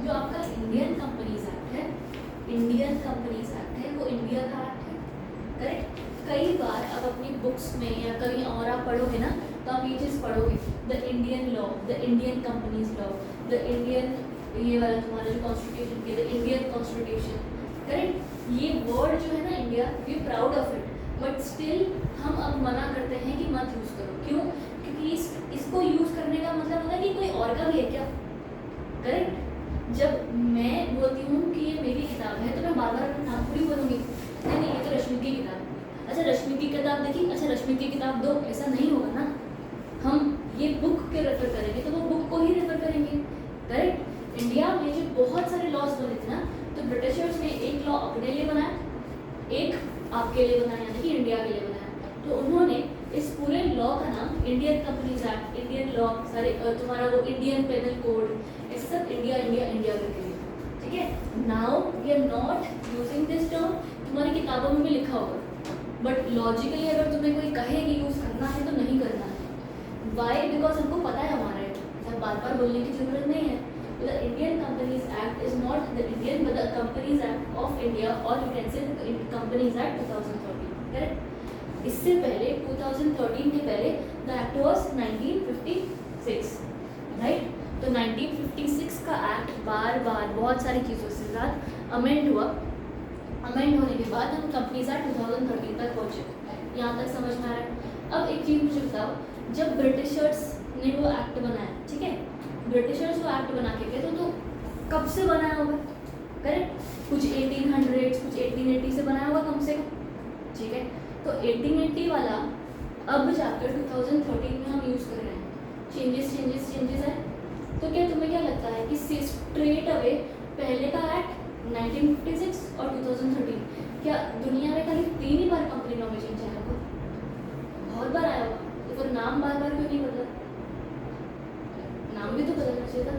जो आपका इंडियन कंपनीज एक्ट है, इंडियन कंपनीज एक्ट है, वो इंडिया का एक्ट है, करेक्ट। कई बार अब अपनी बुक्स में या कहीं और आप पढ़ोगे ना तो आप ये चीज़ पढ़ोगे, the Indian law, the Indian companies law, the Indian, ये वाला तुम्हारा जो कॉन्स्टिट्यूशन के, द इंडियन कॉन्स्टिट्यूशन, करेक्ट। ये वर्ड जो है ना India, we proud of it, but still हम अब मना करते हैं कि मत यूज़ करो। क्यों? क्योंकि इसको यूज़ करने का मतलब होता है कि कोई और का भी है क्या, करेक्ट। जब मैं बोलती हूँ कि ये मेरी किताब है तो मैं बार बार अपना नाम थोड़ी बोलूँगी, नहीं नहीं ये तो रश्मि की किताब है, अच्छा रश्मि की किताब देखी, अच्छा रश्मि की किताब दो, ऐसा नहीं होगा ना। हम ये बुक के रेफर करेंगे तो वो बुक को ही रेफर करेंगे, करेक्ट। इंडिया में जो बहुत सारे लॉज बने थे ना, तो ब्रिटिशर्स ने एक लॉ अपने लिए बनाया, एक आपके लिए बनाया, यानी कि इंडिया के लिए बनाया। तो उन्होंने इस पूरे लॉ का नाम Indian companies act, Indian law, सारे तुम्हारा वो इंडियन पेनल कोड, ऐसे सब इंडिया इंडिया इंडिया करके लिया, ठीक है। Now we are not using this term, तुम्हारी किताबों में भी लिखा होगा, बट लॉजिकली अगर तुम्हें कोई कहे कि यूज़ करना है तो नहीं करना है। वाई? बिकॉज हमको पता है हमारा है, बार बार बोलने की जरूरत नहीं है। The Indian Companies Act is not the Indian but the Companies Act of India, or you can say the Companies Act 2013, correct? इससे पहले 2013 के पहले the act was 1956, right? तो 1956 का एक्ट बार बार बहुत सारी चीज़ों से साथ अमेंड हुआ। अमेंड होने के बाद हम कंपनीज एक्ट 2013 तक पहुँचे। यहाँ तक समझ में आ रहा है? अब एक चीज़ मुझे बताओ, जब ब्रिटिशर्स ने वो एक्ट बनाया, ठीक है, ब्रिटिशर्स को एक्ट बना के गए तो कब से बनाया होगा, करेक्ट? कुछ 1800 कुछ 1880 से बनाया होगा कम से कम, ठीक है। तो 1880 वाला अब जाकर 2013 में हम यूज़ कर रहे हैं, चेंजेस है। तो क्या तुम्हें क्या लगता है कि स्ट्रेट अवे पहले का एक्ट 1956 और 2013, क्या दुनिया में खाली 3 ही बार कंपनी लॉ में चेंज आया होगा? बहुत बार आया होगा, तो फिर नाम बार बार क्यों नहीं बदला? नाम भी तो बदलना चाहिए था।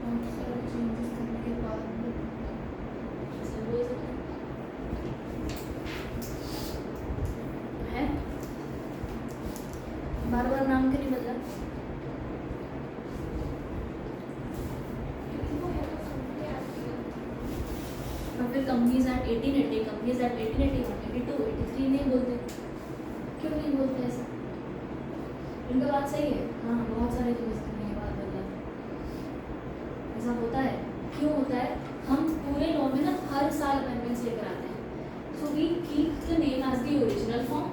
बहुत सारे चेंजेस करने के बाद ऐसा बोल सकते हैं, बार बार नाम क्यों नहीं बदला? क्योंकि वो है तो कंपनी आती है। और फिर कंपनीज एक्ट 1880, कंपनीज एक्ट 1881, 82, 83 नहीं बोलते, क्यों नहीं बोलते ऐसा? इनका बात सही है, हाँ बहुत सारे चीज़ करने के बाद बदला, ऐसा होता है। क्यों होता है? हम पूरे लॉ में ना हर साल अमेंडमेंट्स लेकर आते हैं। So we keep the name as the original form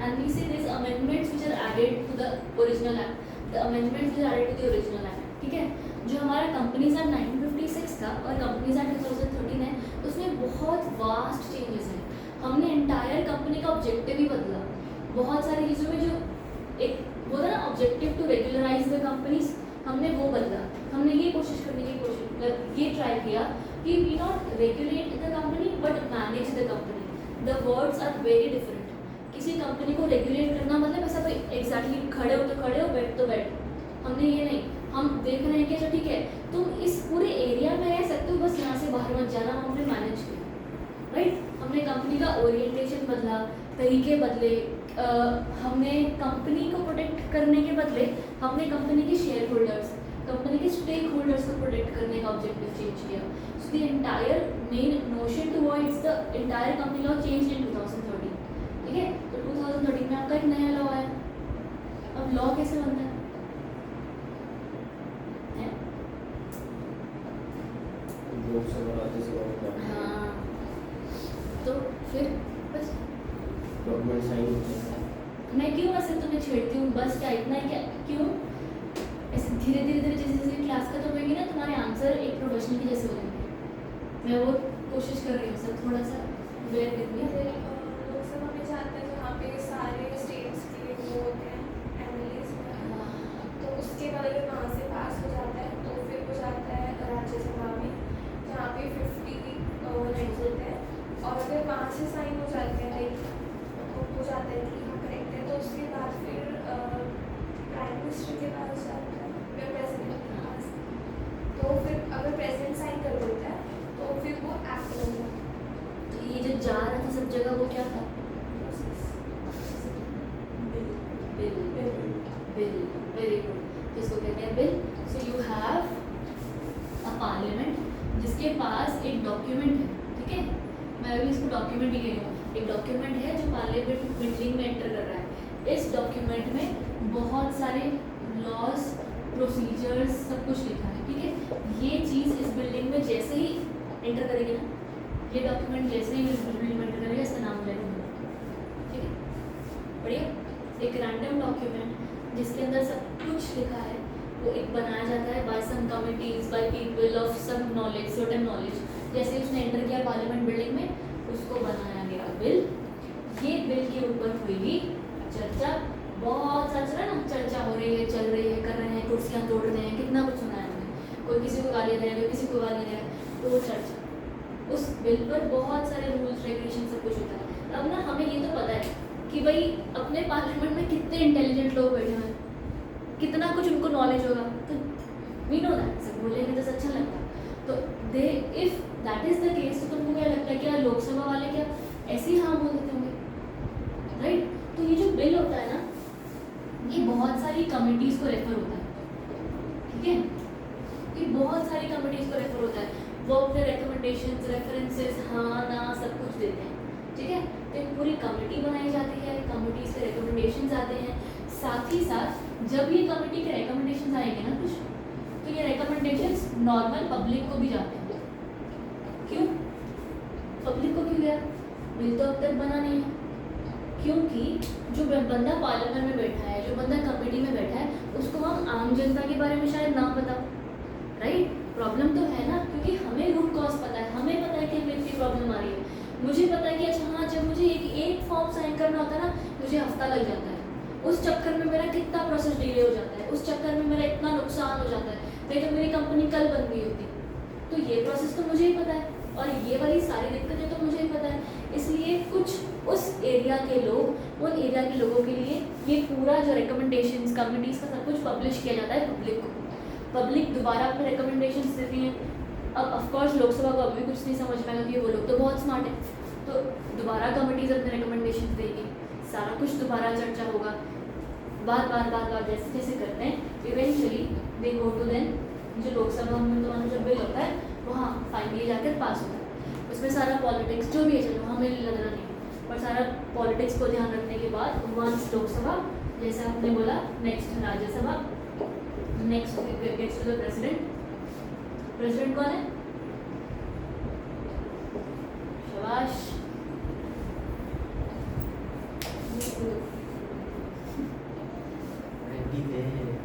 and we say this amendments which are added to the original act, the amendments which are added to the original act, ठीक है। जो हमारा companies act 1956 का और companies act 2013 है, उसमें बहुत vast changes हैं। हमने एंटायर कंपनी का ऑब्जेक्टिव ही बदला, बहुत सारी चीज़ों में जो एक वो था ना objective to regularise the companies, हमने वो बदला। हमने ये कोशिश करने की ये ट्राई किया कि we not regulate the company but manage the company. The words are very different. किसी कंपनी को रेगुलेट करना मतलब ऐसा कोई एग्जैक्टली खड़े हो तो खड़े हो, बैठ तो बैठ, हमने ये नहीं। हम देख रहे हैं कि अच्छा ठीक है तुम इस पूरे एरिया में रह सकते हो, बस यहाँ से बाहर मत जाना, हमने मैनेज किया, राइट। हमने कंपनी का ओरिएंटेशन बदला, तरीके बदले, हमने कंपनी को प्रोटेक्ट करने के बदले हमने कंपनी के शेयर होल्डर्स, कंपनी के स्टेक होल्डर्स को प्रोटेक्ट करने का ऑब्जेक्टिव चेंज किया। So the entire main notion towards the entire company law change in 2013, ठीक है। तो 2013 में आपका एक नया लॉ आया। अब लॉ कैसे बनता है? हाँ, तो फिर बस डॉक्यूमेंट साइन होते हैं। मैं क्यों ऐसे तुम्हें छेड़ती हूँ, बस क्या इतना ही क्या, क्यों ऐसे धीरे धीरे जैसे जैसे क्लास खत्म होगी ना तुम्हारे आंसर एक प्रोफेशनल के जैसे हो जाएंगे। मैं वो कोशिश कर रही हूँ सर, थोड़ा सा वेयर विद मी। फिर लोकसभा में जाते हैं जहाँ पे सारे स्टेट्स के वो होते हैं एमएलएस, तो उसके बाद अगर वहाँ से पास हो जाता है तो फिर हो जाता है राज्यसभा में जहाँ पे 50 लाइन्स होते हैं, और अगर वहाँ से साइन हो जाते हैं लाइक तो हो जाता है कि हाँ करेक्ट है, तो उसके बाद फिर प्राइम मिनिस्टर के पास जाता है या प्रेसिडेंट के पास। तो फिर अगर प्रेसिडेंट साइन कर देता है तो फिर वो एक्ट बन जाता है। तो ये जो जा रहा था सब जगह वो क्या था? बिल, बिल, वेरी गुड, जिसको कहते हैं bill. So you have a parliament जिसके पास एक डॉक्यूमेंट है, ठीक है, मैं अभी इसको डॉक्यूमेंट ही कह रही हूँ। एक डॉक्यूमेंट है जो पार्लियामेंट बिल्डिंग में एंटर कर रहा है। इस डॉक्यूमेंट में बहुत सारे लॉज, प्रोसीजर्स, सब कुछ लिखा है, ठीक है। ये चीज़ इस बिल्डिंग में जैसे ही एंटर करेगी ना, ये डॉक्यूमेंट जैसे ही इस बिल्डिंग में एंटर करेगा इसका नाम ले लूँगा, ठीक है, बढ़िया। एक रैंडम डॉक्यूमेंट जिसके अंदर सब कुछ लिखा है वो एक बनाया जाता है by some committees, by people of some knowledge, certain knowledge. जैसे उसने एंटर किया पार्लियामेंट बिल्डिंग में, उसको बनाया गया बिल। ये बिल के ऊपर हुई चर्चा, बहुत सारा ना चर्चा हो रही है, चल रही है, कर रहे हैं, कुर्सियाँ तोड़ रहे हैं, कितना कुछ सुना है हमने। कोई किसी को गाली दे रहा है, कोई किसी को गाली दे रहा है, तो वो चर्चा, उस बिल पर बहुत सारे रूल्स रेगुलेशन सब कुछ होता है। अब ना हमें ये तो पता है कि भाई अपने पार्लियामेंट में कितने इंटेलिजेंट लोग बैठे हुए हैं, कितना कुछ उनको नॉलेज होगा, तो वी नो दैट, सब बोलेंगे तो अच्छा लगता। तो they if that is the case, तो तुमको क्या लगता है क्या लोकसभा वाले क्या ऐसे ही हाँ बोल देते होंगे, राइट? तो ये जो बिल होता है ना, ये बहुत सारी कमिटीज़ को रेफर होता है, ठीक है? ये बहुत सारी कमिटीज़ को रेफर होता है, वो अपने रिकमेंडेशंस, रेफरेंसेस, हाँ ना सब कुछ देते हैं, ठीक है? तो एक पूरी कमेटी बनाई जाती है, कमिटीज़ के रिकमेंडेशंस आते हैं, साथ ही साथ जब ये कमेटी के रिकमेंडेशंस आएंगे ना कुछ, तो ये रिकमेंडेशंस नॉर्मल पब्लिक को भी जाते हैं। क्यों पब्लिक को क्यों गया? बिल तो अब तक बना नहीं है, क्योंकि जो बंदा पार्लियामेंट में बैठा है, जो बंदा कमेटी में बैठा है, उसको हम आम जनता के बारे में शायद ना पता, राइट? प्रॉब्लम तो है ना, क्योंकि हमें रूट कॉज पता है, हमें पता है कि हमें इतनी प्रॉब्लम आ रही है, मुझे पता है कि अच्छा हाँ, जब मुझे एक फॉर्म साइन करना होता है ना, मुझे हफ्ता लग जाता है, उस चक्कर में मेरा कितना प्रोसेस डिले हो जाता है, उस चक्कर में मेरा इतना नुकसान हो जाता है, नहीं तो मेरी कंपनी कल बंद गई होती। तो ये प्रोसेस तो मुझे ही पता है, और ये वाली सारी दिक्कतें तो मुझे ही पता है, इसलिए कुछ उस एरिया के लोग, उन एरिया के लोगों के लिए ये पूरा जो रिकमेंडेशंस कमिटीज़ का सब कुछ पब्लिश किया जाता है पब्लिक को। पब्लिक दोबारा अपने रिकमेंडेशंस देती हैं। अब ऑफकोर्स लोकसभा को अभी कुछ नहीं समझ में आएगा, क्योंकि वो लोग तो बहुत स्मार्ट हैं, तो दोबारा कमिटीज़ अपने रिकमेंडेशन देगी, सारा कुछ दोबारा चर्चा होगा, बार बार जैसे जैसे करते हैं, eventually they go to then जो लोकसभा में तुम्हारा जो बिल होता है वो हाँ फाइनली जाकर पास होता है। उसमें सारा पॉलिटिक्स जो भी है, चलो हमें लगना नहीं, पर सारा पॉलिटिक्स को ध्यान रखने के बाद वंस लोकसभा, जैसे आपने बोला, next Rajya Sabha, next gets to the president. President कौन है? शाबाश। रेडी थे लोग।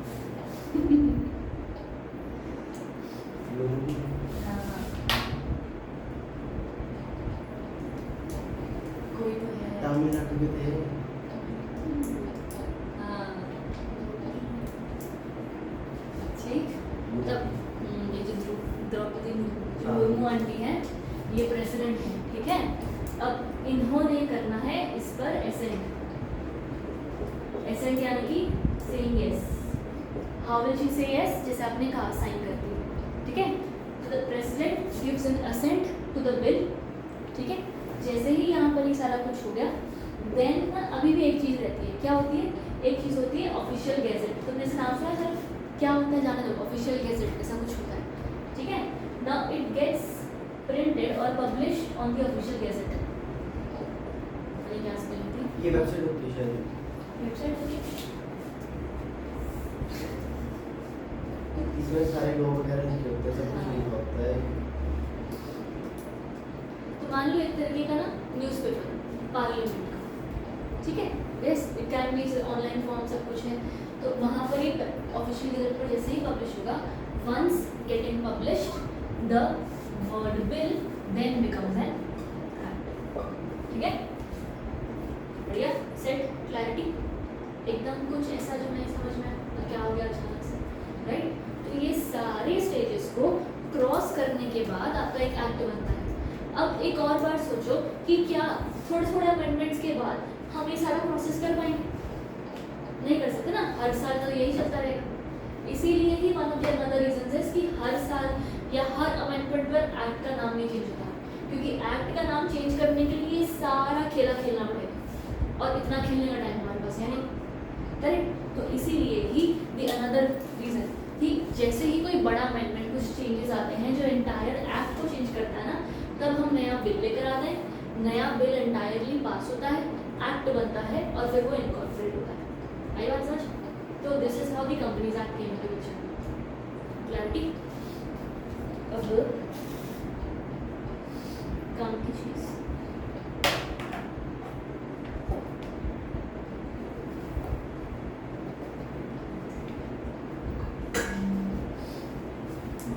कोई तो है, तमिलनाडु के थे। हाँ ठीक। तब ये जो द्रौपदी मुर्मू आंटी हैं, ये प्रेसिडेंट हैं, ठीक है? अब इन्होंने करना है इस पर एसेंट। एसेंट यानी कि saying yes. How will she say yes? जैसे आपने कहा साइन करती है, ठीक है? तो the president gives an assent to the bill, ठीक है? जैसे ही यहाँ पर ये सारा कुछ हो गया, देन अभी भी एक चीज़ रहती है, क्या होती है? एक चीज़ होती है ऑफिशियल गैजेट। तुमने इसे नाम सुना सर? क्या होता है जाने दो, ऑफिशियल गैजेट ऐसा कुछ होता है, ठीक है? नाउ इट गेट्स प्रिंटेड और published on the official gazette. क्या स्पेलिंग थी? ये वेबसाइट होती है शायद, वेबसाइट होती है। इसमें सारे लोग वगैरह लिखे होते हैं, सब कुछ लिखा होता है। तो मान लो एक तरीके का ना न्यूज़पेपर पार्लियामेंट का, ठीक है? Yes, it can be online form, सब कुछ है। तो वहाँ पर ही ऑफिशियल गैजेट पर जैसे ही पब्लिश होगा, once getting published the word bill then becomes an act, ठीक है? बढ़िया, सेट, क्लैरिटी, एकदम कुछ ऐसा जो नहीं समझ में आया क्या हो गया अचानक से, राइट? तो ये सारे स्टेजेस को क्रॉस करने के बाद आपका एक एक्ट बनता है। अब एक और बार सोचो कि क्या थोड़े अमेंडमेंट्स के बाद हम ये सारा प्रोसेस कर पाएंगे? नहीं कर सकते ना, हर साल तो यही चलता रहेगा। इसीलिए ही one of the another reasons है कि हर साल या हर अमेंडमेंट पर एक्ट का नाम नहीं चेंज होता, क्योंकि एक्ट का नाम चेंज करने के लिए सारा खेला खेलना पड़ेगा, और इतना खेलने का टाइम हमारे पास है नहीं, करेक्ट? तो इसीलिए ही द अनदर रीजन कि जैसे ही कोई बड़ा अमेंडमेंट, कुछ चेंजेस आते हैं जो एंटायर एक्ट को चेंज करता है ना, तब हम नया बिल लेकर आते हैं, नया बिल एंटायरली पास होता है, एक्ट बनता है, और फिर वो इनकॉर्पोरेट होता है। आई बात समझ? तो this is how the companies act came into picture. Clarity? अब काम की चीज़,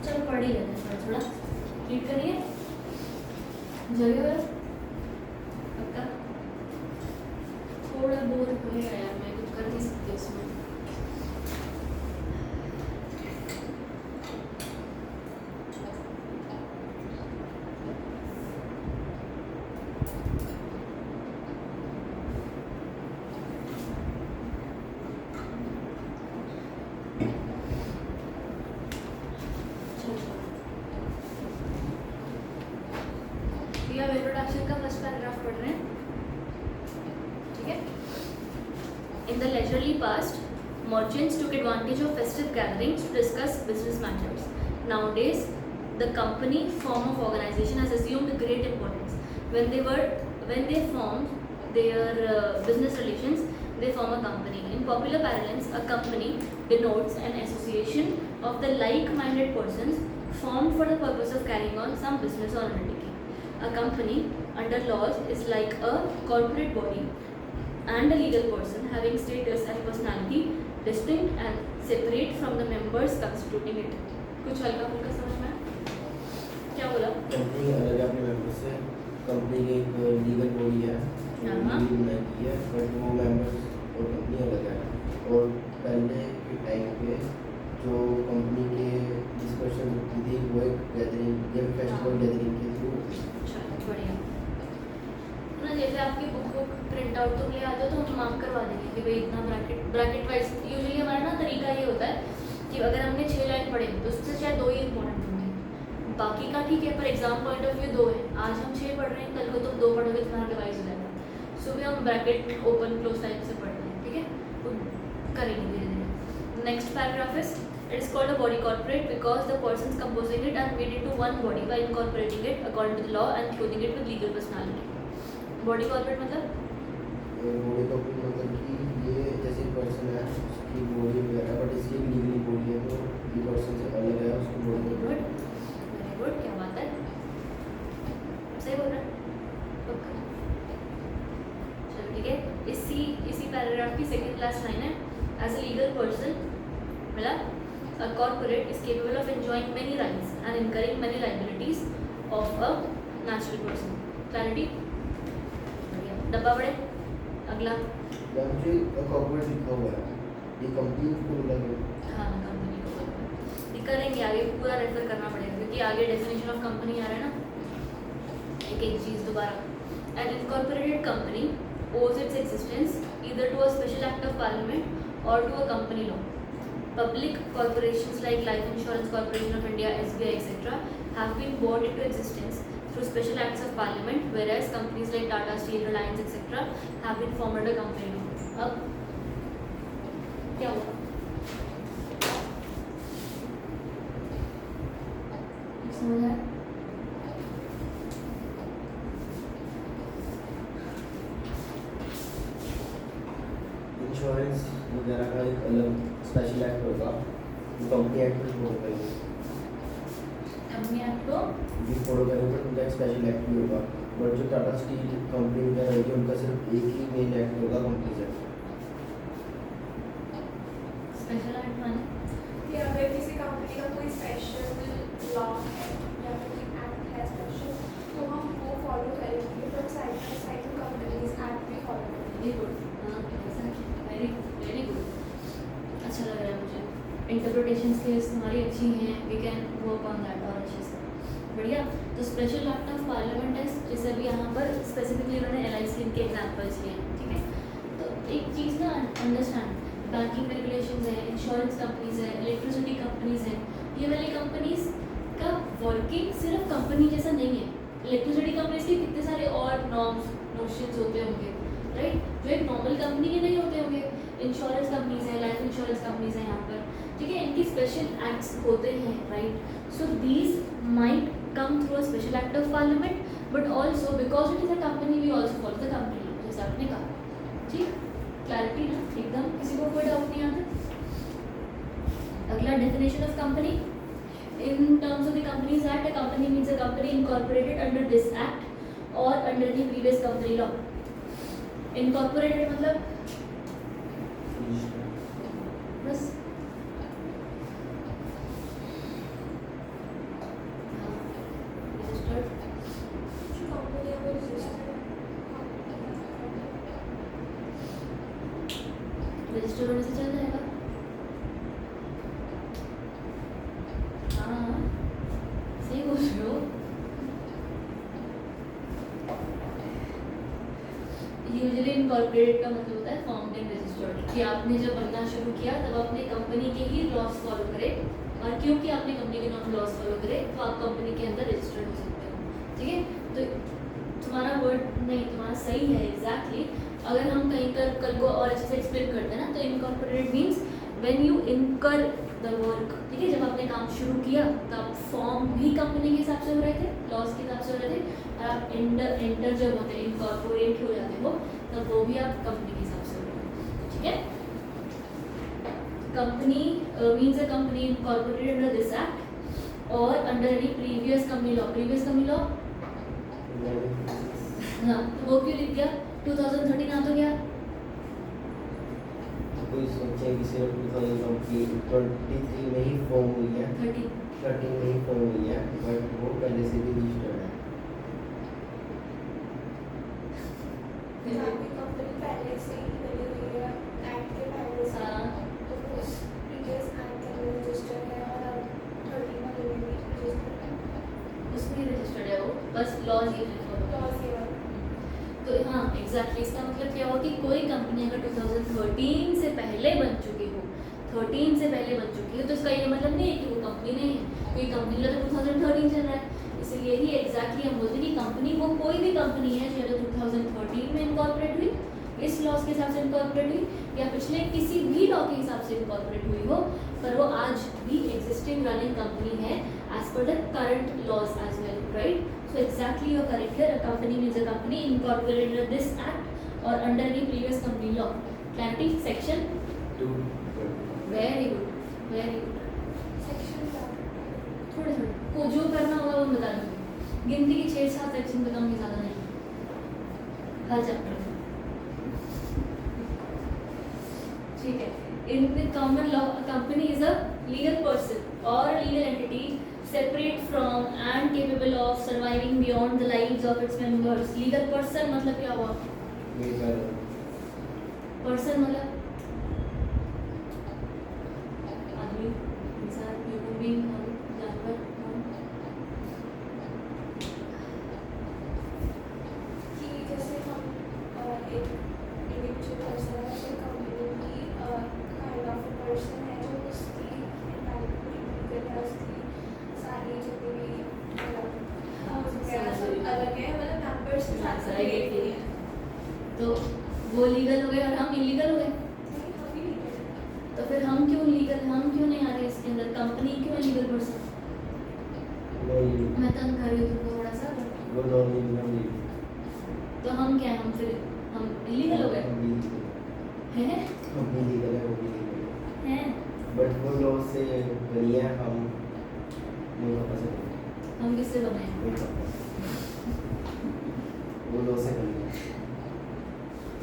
चलो पढ़ ही लेते हैं, थोड़ा रीड करिए, जगह पक्का। थोड़ा बोर हो गया यार, मैं कुछ कर नहीं सकती उसमें। अब इंट्रोडक्शन का फर्स्ट पैराग्राफ पढ़ रहे हैं, ठीक है। In the leisurely past, merchants took advantage of festive gatherings to discuss business matters. Nowadays, the company form of organization has assumed great importance. When they form their business relations, they form a company. In popular parlance, a company denotes an association of the like-minded persons formed for the purpose of carrying on some business or undertaking. A company, under laws, is like a corporate body and a legal person having status and personality distinct and separate from the members constituting it. कुछ हल्का फुल्का समझ में आया? क्या बोला? Company अलग है अपने मेंबर से, कंपनी की एक लीगल बॉडी है, हाँ। लीगल बनाई है, बट वो मेंबर्स और कंपनी अलग है। और पहले के टाइम पे जो कंपनी के डिस्कशन होती थी वो एक गैदरिंग या फेस्टिवल गैदरिंग के थ्रू होती थी। चलो बढ़िया ना। जैसे आपकी बुक प्रिंट आउट तुम ले आते हो तो हम मार्क करवा देंगे कि भाई इतना ब्रैकेट वाइज। यूजुअली हमारा ना तरीका ये होता है कि अगर हमने 6 लाइन पढ़े तो उससे शायद 2 ही इंपॉर्टेंट होंगे, बाकी का ठीक है, पर एग्जाम पॉइंट ऑफ व्यू 2 है। आज हम 6 पढ़ रहे हैं, कल को तुम 2 पढ़ोगे, तुम्हारा रिवाइज हो जाएगा। सुबह हम ब्रैकेट ओपन क्लोज टाइप से पढ़ रहे हैं, ठीक है, तो करेंगे धीरे धीरे। Next paragraph is it is called a body corporate because the persons composing it are made into one body by incorporating it according to the law and clothing it with legal personality. Body corporate मतलब body corporate मतलब कि ये जैसे person है उसकी body वगैरह, but इसकी legally body है तो ये पर्सन से अलग है, उसको बॉडी वेरी गुड, क्या बात है, सही बोल रहा है, पक्का। चलो ठीक है, इसी पैराग्राफ की सेकंड लास्ट लाइन है, एज अ लीगल पर्सन मतलब a corporate is capable of enjoying many rights and incurring many liabilities of a natural person. Clarity? बढ़िया, डब्बा बड़े। अगला यहाँ पे कॉर्पोरेट लिखा हुआ है, ये कंपनी को लगे। हाँ, कंपनी को ये करेंगे आगे, पूरा रेफर करना पड़ेगा क्योंकि आगे डेफिनेशन ऑफ कंपनी आ रहा है ना। एक चीज़ दोबारा, an incorporated company owes its existence either to a special act of parliament or to a company law. Public corporations like Life Insurance Corporation of India, SBI, etc. have been brought into existence through special acts of parliament, whereas companies like Tata Steel, Reliance, etc. have been formed under company law. अब क्या हुआ? समझ आया? Insurance वगैरह का एक अलग special act होगा, वो कंपनी एक्ट में फॉलो करेंगे, कंपनी एक्ट को भी फॉलो करेंगे, तो उनका एक स्पेशल एक्ट भी होगा। बट जो टाटा स्टील कंपनी वगैरह होगी उनका सिर्फ एक ही मेन एक्ट होगा, कंपनी एक्ट। स्पेशल एक्ट माने कि अगर किसी कंपनी का कोई स्पेशल लॉ है या फिर कोई एक्ट है स्पेशल, तो हम वो फॉलो करेंगे, but side by side companies act भी फॉलो करेंगे। वेरी गुड, हाँ वेरी वेरी गुड, अच्छा लग रहा है मुझे। इंटरप्रिटेशन स्किल्स तुम्हारी अच्छी हैं, we can work on that और अच्छे से, बढ़िया। तो स्पेशल एक्ट ऑफ पार्लियामेंट है, जैसे अभी यहाँ पर स्पेसिफिकली उन्होंने LIC स्कीम के एग्जाम्पल्स लिए हैं, ठीक है। तो एक चीज़ ना अंडरस्टैंड, बैंकिंग रेगुलेशंस है, इंश्योरेंस कंपनीज है, इलेक्ट्रिसिटी कंपनीज है, ये वाली कंपनीज का वर्किंग सिर्फ कंपनी जैसा नहीं है। इलेक्ट्रिसिटी कंपनीज के कितने सारे और नॉर्म्स नोशंस होते होंगे, राइट, जो एक नॉर्मल कंपनी के नहीं होते होंगे। इंश्योरेंस कंपनीज है, लाइफ इंश्योरेंस कंपनीज है यहाँ पर, ठीक है, इनकी स्पेशल एक्ट्स होते हैं, right. So these might come through a special act of parliament, but also because it is a company we also follow the company law, जैसे आपने कहा, ठीक। क्लैरिटी ना एकदम, किसी को कोई डाउट नहीं आता? अगला definition of company, in terms of the Companies Act, a company means a company incorporated under this act or under the previous company law. Incorporated मतलब बस रजिस्टर होने से चल जाएगा। हाँ सही बोल रहे हो। यूजुअली इनकॉर्पोरेटेड का मतलब होता है फॉर्म्ड एंड रजिस्टर्ड, कि आपने जब बनना शुरू किया तब अपने कंपनी के ही लॉस फॉलो करे, और क्योंकि आपने कंपनी के लॉस फॉलो करे तो आप कंपनी के अंदर रजिस्टर्ड हो सकते हो, ठीक है। तो नहीं तुम्हारा सही है एग्जैक्टली अगर हम कहीं कर कल को और अच्छे से एक्सप्लेन करते हैं ना तो इनकॉर्पोरेटेड मीन्स व्हेन यू इनकर द वर्क ठीक है जब आपने काम शुरू किया तब फॉर्म भी कंपनी के हिसाब से हो रहे थे लॉज के हिसाब से हो रहे थे और आप एंटर जब होते हैं इनकॉर्पोरेट हो जाते हो तब वो भी आप कंपनी के हिसाब से हो रहे हैं ठीक है company means a company incorporated under this act और under any previous company law हाँ तो वो क्यों लिख दिया 2013 आ तो गया कोई सोचे कि सिर्फ 2023 में ही फॉर्म हुई है 13 में ही फॉर्म हुई है बट वो पहले से भी रजिस्टर्ड है जहाँ की कंपनी पहले से ही बनी हुई है एक्ट के पहले से हाँ। तो वो उस प्रीवियस एक्ट के अंदर रजिस्टर्ड है और अब 13 वाले में भी रजिस्टर्ड है उसमें रजिस्टर्ड है वो बस लॉज ये लॉज के बाद तो हाँ एग्जैक्टली इसका मतलब क्या हुआ कि कोई कंपनी अगर 2013 से पहले बन चुकी हो 13 से पहले बन चुकी हो तो इसका ये मतलब नहीं है कि वो कंपनी नहीं है क्योंकि कंपनी का तो 2013 चल रहा है इसलिए ही एग्जैक्टली हम बोलते हैं कि कंपनी वो कोई भी कंपनी है जो अगर 2013 में इनकॉर्पोरेट हुई इस लॉज के हिसाब से इनकॉर्पोरेट हुई या पिछले किसी भी लॉ के हिसाब से इनकॉर्पोरेट हुई हो पर वो आज भी एग्जिस्टिंग रनिंग कंपनी है as per the current laws as well right So exactly you are correct here. A company means a company incorporated under this act or under any previous company law. Clarity. Section. 2 Very good. Very good. Section का थोड़े थोड़े को जो करना होगा वो बता दूँगी गिनती की 6-7 सेक्शन बताऊँगी ज़्यादा नहीं हर चैप्टर ठीक है in the common law a company is a legal person or a legal entity separate from and capable of surviving beyond the lives of its members legal person मतलब क्या हुआ person मतलब आदमी इंसान ह्यूमन बीइंग जानवर कि जैसे हम एक इंडिविजुअल पर्सन है तो कंपनी की काइंड ऑफ पर्सन है जो उसकी एंटायर पूरी करता है उसकी सारी जितनी भी अलग है मतलब मेंबर्स के साथ साथ है तो वो लीगल हो गए और हम इलीगल हो गए हम भी नहीं करते तो फिर हम क्यों लीगल हम क्यों नहीं आ रहे इसके अंदर कंपनी क्यों लीगल पर्सन मैं तंग कर रही हूँ तुमको थोड़ा सा तो हम क्या है हम फिर हम इलीगल हो गए हैं हैं बट वो लॉ से बनी है हम नहीं पता चला हम किससे बने हैं नहीं पता वो लॉ से बनी है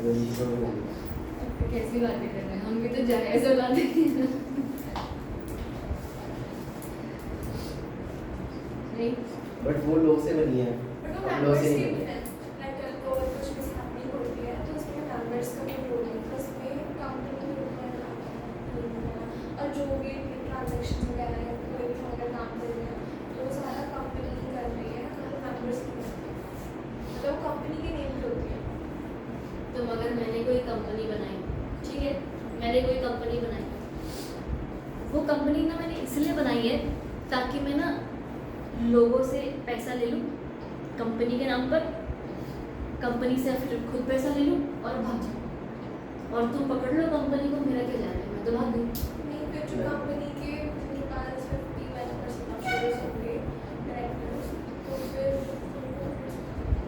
रजिस्टर हो गई कैसी बातें कर रहे हैं हम भी तो जाए ऐसे बातें नहीं बट वो लॉ से बनी है बट वो हम लॉ मेंबर्स से के नहीं भी बनी। है लाइक कल को अगर कुछ मिसहैपनिंग होती है तो उसमें मेंबर्स का भी रोल है तो उसमें कंपनी के ऊपर और जो भी ट्रांजैक्शन वगैरह है कोई भी अगर काम कर रहे हैं तो वो सारा कंपनी ही कर रही है मतलब मेंबर्स की मतलब कंपनी के नेम पे होती है तो मगर मैंने कोई कंपनी बनाई ठीक है मैंने कोई कंपनी बनाई वो कंपनी ना मैंने इसलिए बनाई है ताकि मैं ना लोगों से पैसा ले लूँ कंपनी के नाम पर कंपनी से फिर खुद पैसा ले लूँ और भाग जाऊँ और तुम पकड़ लो कंपनी को मेरा क्या जा रहा है मैं तो भाग गई नहीं फिर जो कंपनी के उनके पास 50% ऑफ शेयर्स होंगे डायरेक्टर्स तो फिर उनको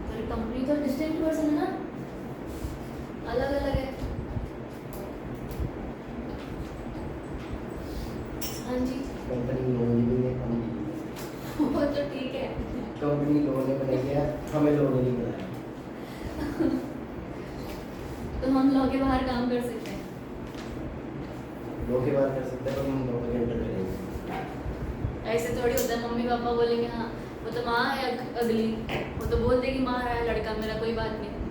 अरे कंपनी तो डिस्टिंक्ट पर्सन है ना अलग अलग है हाँ जी कंपनी लोन भी नहीं हम भी वो तो ठीक है कंपनी लोन ने बनाई है हमें लोन नहीं बनाया तो हम लॉ के बाहर काम कर सकते हैं लॉ के बाहर कर सकते हैं पर हम लॉ के अंदर करेंगे ऐसे थोड़ी होता है मम्मी पापा बोलेंगे हाँ वो तो माँ है अगली वो तो बोल देगी माँ है लड़का मेरा कोई बात नहीं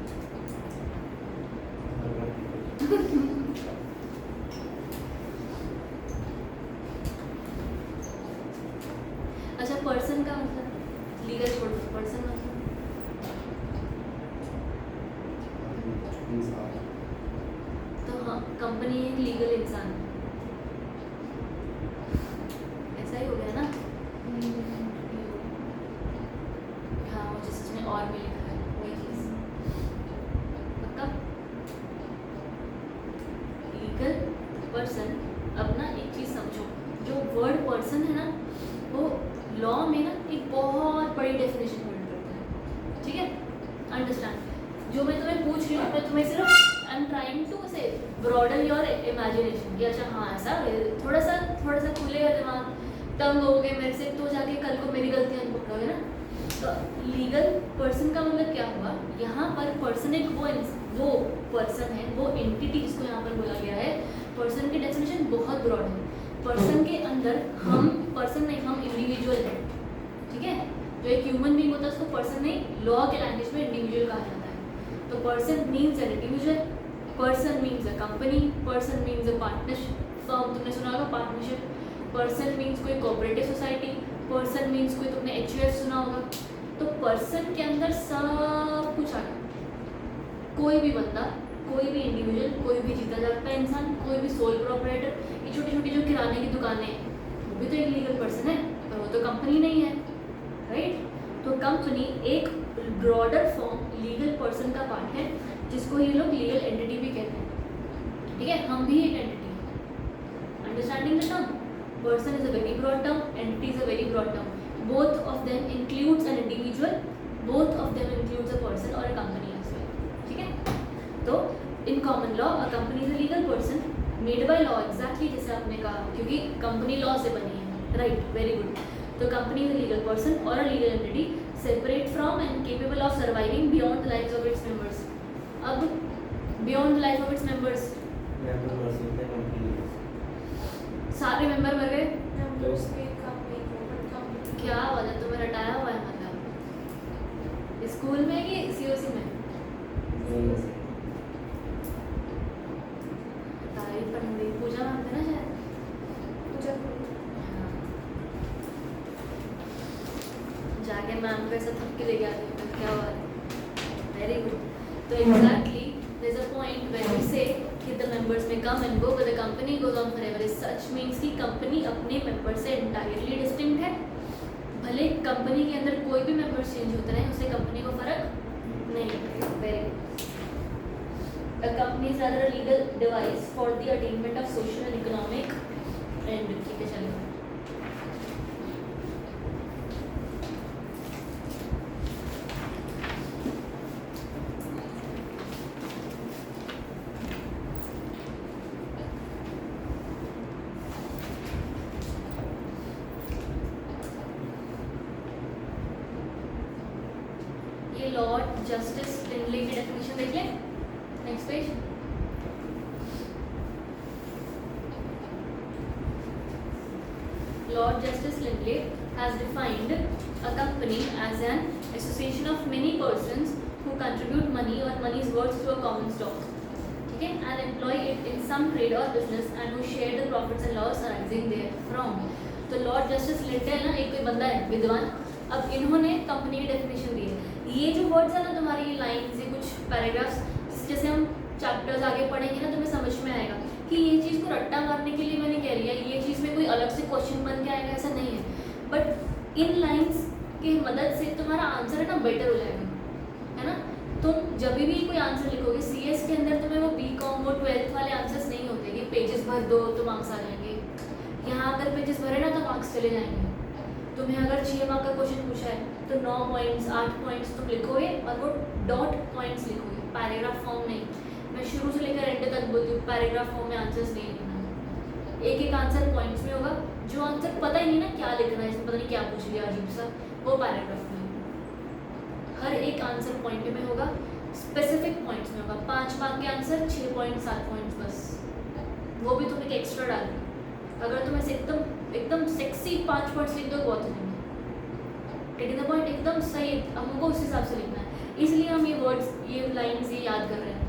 अच्छा पर्सन का मतलब लीगल छोड़ दो पर्सन मतलब तो हाँ कंपनी एक लीगल इंसान ऐसा ही हो गया ना हाँ वो जिस इसमें और भी लिखा है वही चीज़ अंडरस्टैंड जो मैं तुम्हें पूछ रही हूँ, मैं तुम्हें सिर्फ आई एम ट्राइंग टू से ब्रॉडन योर इमेजिनेशन कि अच्छा हाँ ऐसा थोड़ा सा खुलेगा दिमाग, तंग हो गए मेरे से तो जाके कल को मेरी गलतियाँ पकड़ोगे ना। तो लीगल पर्सन का मतलब क्या हुआ, यहाँ पर पर्सन एक वो पर्सन है, वो एंटिटी जिसको यहाँ पर बोला गया है। पर्सन की डेफिनेशन बहुत ब्रॉड है। पर्सन के अंदर हम पर्सन नहीं, हम इंडिविजुअल है, ठीक है। जो एक ह्यूमन बीइंग होता है उसको पर्सन नहीं, लॉ के लैंग्वेज में इंडिविजुअल कहा जाता है। तो person means an individual, person means a company, person means a partnership, firm तुमने सुना होगा पार्टनरशिप। पर्सन मीन्स कोई कोऑपरेटिव सोसाइटी, पर्सन मीन्स कोई तुमने HUF सुना होगा। तो पर्सन के अंदर सब कुछ आ गया। कोई भी बंदा, कोई भी इंडिविजुअल, कोई भी जीता जागता इंसान, कोई भी सोल प्रोपराइटर, ये छोटी छोटी जो किराने की दुकानें हैं वो भी तो एक लीगल पर्सन है, पर वो तो कंपनी नहीं है, राइट। तो कंपनी एक ब्रॉडर फॉर्म लीगल पर्सन का पार्ट है, जिसको ये लोग लीगल एंटिटी भी कहते हैं, ठीक है। हम भी एक एंटिटी है। Understanding the term, person is a very broad term, entity is a very broad term. Both of them includes an individual, both of them includes a person और अ कंपनी एज वेल, ठीक है। तो in common law a company is a legal person made by law, exactly जैसे आपने कहा, क्योंकि company law से बनी है, राइट, वेरी गुड। तो company is a legal person और a legal entity separate from and capable of surviving beyond the lives of its members. अब beyond the life of its members, सारे member मर गए, Numbers में कम नहीं हो, but कम। क्या वजह तुम्हें रटाया हुआ है, मतलब स्कूल में कि COC में? तारीफ पढ़ी पूजा मैम थे ना शायद, पूजा जाके मैम को ऐसा थपकी लेके आती है, क्या हुआ है, वेरी गुड। तो exactly there is a point where we say कि द मेंबर्स में come and go but the company goes on forever. Is such means कि कंपनी अपने मेंबर से एंटायरली डिस्टिंक्ट है। भले कंपनी के अंदर कोई भी मेंबर्स चेंज होते रहे, उससे कंपनी को फर्क नहीं पड़ेगा। Very good. A company is rather a legal device for the attainment of social and economic end, ठीक है चलिए। ये लॉर्ड जस्टिस लिंडले की डेफिनेशन देख लें, next page. Lord Justice Lindley has defined a company as an association of many persons who contribute money or money's worth to a common stock, ठीक है, and employ it in some trade or business and who share the profits and loss arising therefrom। तो Lord Justice Lindley ना एक कोई बंदा है विद्वान, अब इन्होंने कंपनी की डेफिनेशन दी है। ये जो वर्ड्स है ना तुम्हारी, ये लाइन्स, ये कुछ पैराग्राफ्स, जैसे हम चैप्टर्स आगे पढ़ेंगे ना तुम्हें समझ में आएगा कि ये चीज़ को रट्टा मारने के लिए मैंने कह लिया, ये चीज़ में कोई अलग से क्वेश्चन बन के आएगा, ऐसा नहीं है। बट इन लाइंस की मदद से तुम्हारा आंसर है ना बेटर हो जाएगा, है ना। तुम जब भी कोई आंसर लिखोगे CS के अंदर, तुम्हें वो BCom वो 12th वाले आंसर्स नहीं होते कि पेजेस भर दो तो मार्क्स आ जाएंगे। यहाँ अगर पेजेस भरे ना तो मार्क्स चले जाएंगे। तुम्हें अगर 6 मार्क का क्वेश्चन पूछा है तो 9 पॉइंट्स 8 पॉइंट्स तुम लिखोगे और वो डॉट पॉइंट्स लिखोगे, पैराग्राफ फॉर्म नहीं। मैं शुरू से लेकर एंड तक बोलती हूँ पैराग्राफ फॉर्म में आंसर्स नहीं लिखना, एक एक आंसर पॉइंट्स में होगा। जो आंसर पता ही नहीं ना क्या लिखना है, इसमें पता नहीं क्या पूछ लिया अजीब सा, वो पैराग्राफ में। हर एक आंसर पॉइंट में होगा, स्पेसिफिक पॉइंट्स में होगा। 5 मार्क के आंसर 6 पॉइंट 7 पॉइंट्स बस, वो भी तुम एक एक्स्ट्रा डाल दो। अगर तुम ऐसे एकदम सेक्सी 5 पॉइंट्स लिख दो बहुत नहीं, गेटिंग द पॉइंट, एकदम सही, हमको उस हिसाब से लिखना है। इसलिए हम ये वर्ड्स, ये लाइन्स ये याद कर रहे हैं